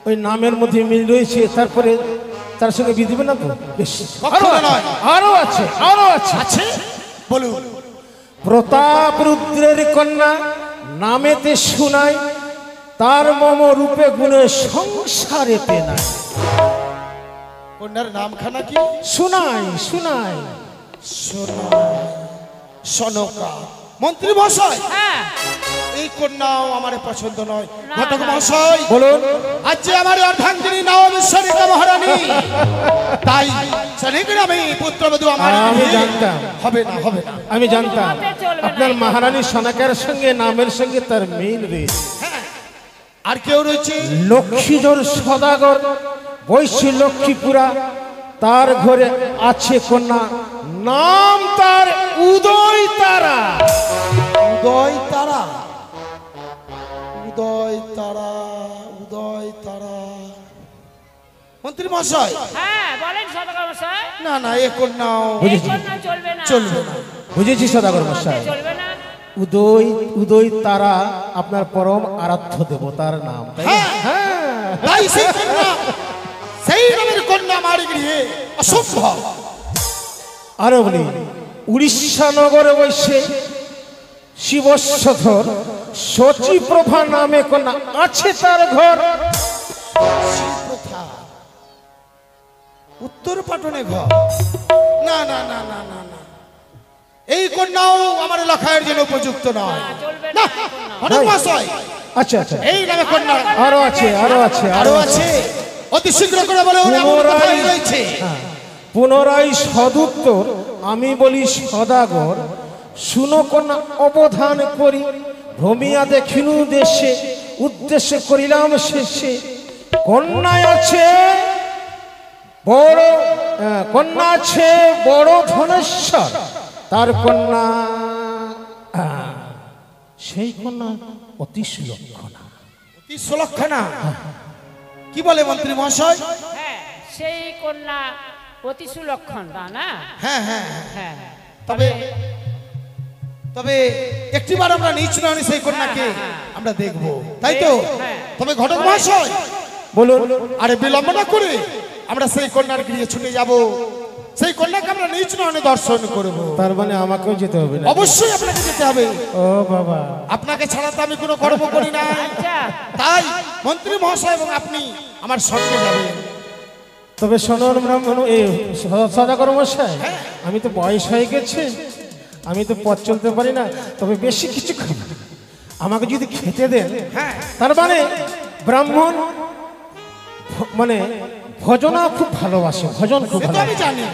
ওই নামের মধ্যে মিল রয়েছে, তারপরে তার সঙ্গে বিয়ে দিবে না তো? বেশ, আরো আছে, আরো আছে। আছে বলুন। প্রতাপ রুদ্রের কন্যা নামেতে শুনাই, তার মম রূপে গুণে সংসারেতে নাই। কন্যার নামখানা কি? শুনাই শুনাই সনকা। মন্ত্রী মহাশয়, এই কন্যাও আমার পছন্দ নয়। ঘটক মহাশয় বলুন। আজ যে আমার অর্ধাঙ্গিনী নববিশ্বরিকা মহারানী, তাই আমি পুত্রবধূ আমার আমি জানতাম হবে না, হবে না। আমি জানতাম আপনার মহারানী সনাকার সঙ্গে নামের সঙ্গে তার মিল রয়েছে। আর কেউ রয়েছে? লক্ষ্মীধর সদাগর বৈশী লক্ষ্মীপুরা, তার ঘরে আছে কন্যা, নাম তার উদয় তারা। উদয় তারা, উদয় তারা, উদয় তারা। মন্ত্রী মহাশয়, হ্যাঁ বলেন সদাগর মশাই। না না এ কন্যাও এই কন্যা চলবে না। চলবে না। বুঝেছি সদাগর মশাই। চলবে না। উদয় উদয় তারা আপনার পরম আরাধ্য দেবতার নাম, তাই না? হ্যাঁ তাই সেই কন্যা, সেই নামের কন্যা আমার গৃহে অসম্ভব। আরো বলি, উড়িষ্যা নগরে বসে শিবশ্বধর শচীপ্রভা নামে কন্যা আছে তার ঘর। উত্তর পাটনে ঘর? না না না না না না, এই কন্যাও আমার লখায়ের জন্য উপযুক্ত নয়। না অনেক মহাশয়, আচ্ছা আচ্ছা, এই নামে কন্যা আরো আছে আরো আছে আরো আছে, অতি শীঘ্র করে বলে পুনরায় রয়েছে। পুনরায় সদুত্তর আমি বলি সদাগর, শুনো কন্যা অবধান করি, ভ্রমিয়া দেখিনু দেশে উদ্দেশ্যে করিলাম শেষে। কন্যায় আছে বড়, কন্যা আছে বড় ধনেশ্বর, তার কন্যা সেই কন্যা অতি সুলক্ষণা। অতি সুলক্ষণা? কি বলে মন্ত্রী মহাশয়? হ্যাঁ, সেই কন্যা অতি সুলক্ষণ, না? হ্যাঁ হ্যাঁ, হ্যাঁ। তবে তবে একটিবার আমরা নিচ নয় সেই কন্যাকে আমরা দেখব, তাই তো? তবে ঘটক মহাশয় বলুন। আরে বিলম্ব না করে আমরা সেই কন্যার গৃহে ছুটে যাব, সেই কন্যাকে আমরা নিচ নয়নে দর্শন করব। তার মানে আমাকেও যেতে হবে না? অবশ্যই আপনাকে যেতে হবে। ও বাবা, আপনাকে ছাড়া তো আমি কোনো কর্ম করি না, তাই মন্ত্রী মহাশয় এবং আপনি আমার সঙ্গে যাবেন। তবে শোনুন ব্রাহ্মণ, এই সদাগর মশাই, আমি তো বয়স হয়ে গেছে, আমি তো পথ চলতে পারি না, তবে বেশি কিছু খাবো না। আমাকে যদি খেতে দেন, তার মানে ব্রাহ্মণ মানে ভজনা খুব ভালোবাসে, ভজন খুব সে তো ভালো। আমি জানি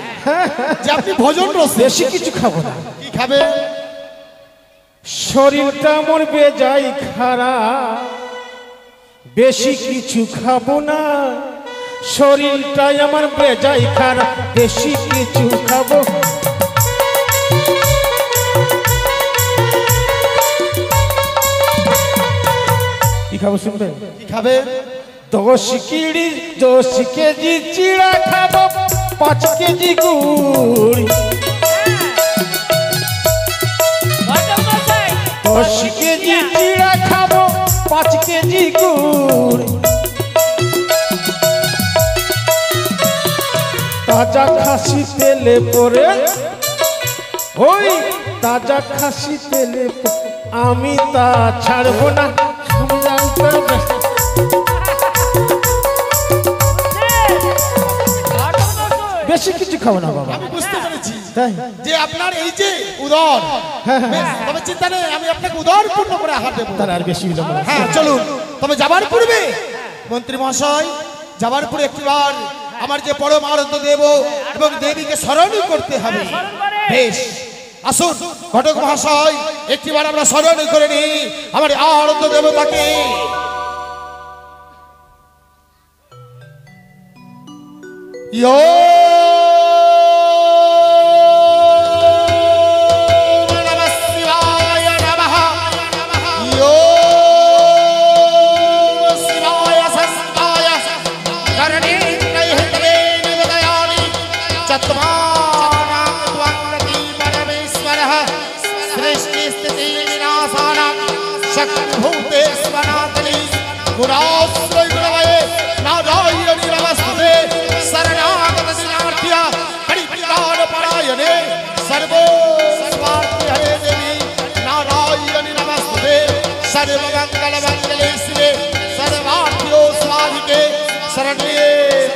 যে আপনি ভোজন রসিক। বেশি কিছু খাবো না। কি খাবে? শরীরটা আমার বেজাই খারাপ, বেশি কিছু খাবো না। শরীরটাই আমার বেজাই খারাপ, বেশি কিছু খাবো। কি খাবো শুনবেন? কি খাবে? 10 কেজি চিড়া খাবো, 5 কেজি গুড়। 10 কেজি চিড়া খাবো, 5 কেজি গুড়। তাজা খাসি তেলে পরে, ওই তাজা খাসি তেলে আমি তা ছাড়বো না। বেশি কিছু খাবো না বাবা। আমি বুঝতে পেরেছি তাই যে আপনার এই যে উদর, বেশ, তবে চিন্তা নেই, আমি আপনাকে উদর পূর্ণ করে আহার দেবো। তার আর বেশি বিলম্ব না। হ্যাঁ চলুন। তবে যাবার পূর্বে মন্ত্রী মহাশয়, যাবার পূর্বে একটিবার আমার যে পরম আরাধ্য দেব এবং দেবীকে স্মরণই করতে হবে। বেশ, আসুন ঘটক মহাশয়, একটিবার আমরা স্মরণ করে নিই আমার আরাধ্য দেবতাকে। ইয়ো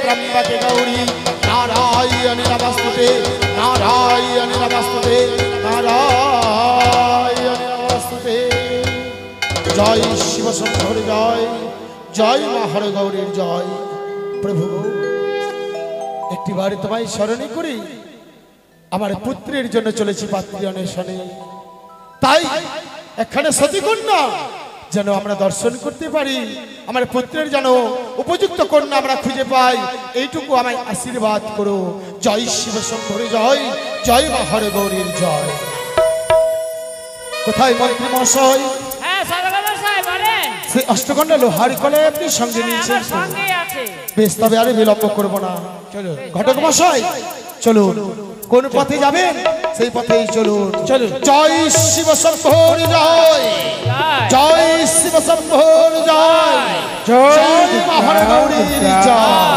त्र्यंबके गौरी नारायणी नमस्तुते, नारायणी नमस्तुते, नारायणी नमस्तुते। जय शिव शंकर जय, जय মা হর গৌরীর জয়। প্রভু একটিবার তোমায় স্মরণই করি, আমার পুত্রের জন্য চলেছি পাত্রী অন্বেষণে, তাই এখানে সতীকন্যা যেন আমরা দর্শন করতে পারি, আমার পুত্রের যেন উপযুক্ত কন্যা আমরা খুঁজে পাই, এইটুকু আমায় আশীর্বাদ করো। জয় শিব শঙ্কর জয়, জয় মা হর গৌরীর জয়। কোথায় মন্ত্রী মহাশয়? হ্যাঁ সদাগর মশাই বলেন। সেই অষ্টকন্যা লোহার কলে আপনি সঙ্গে নিয়েছেন? আমার সঙ্গেই আছে। বেশ, তবে আরে বিলম্ব করবো না, চলো ঘটক মশাই চলুন কোন পথে যাবেন সেই পথেই চলুন চলুন। জয় শিব শম্ভুর জয় জয় শিব শম্ভুর জয় জয় মহাগৌরীর জয়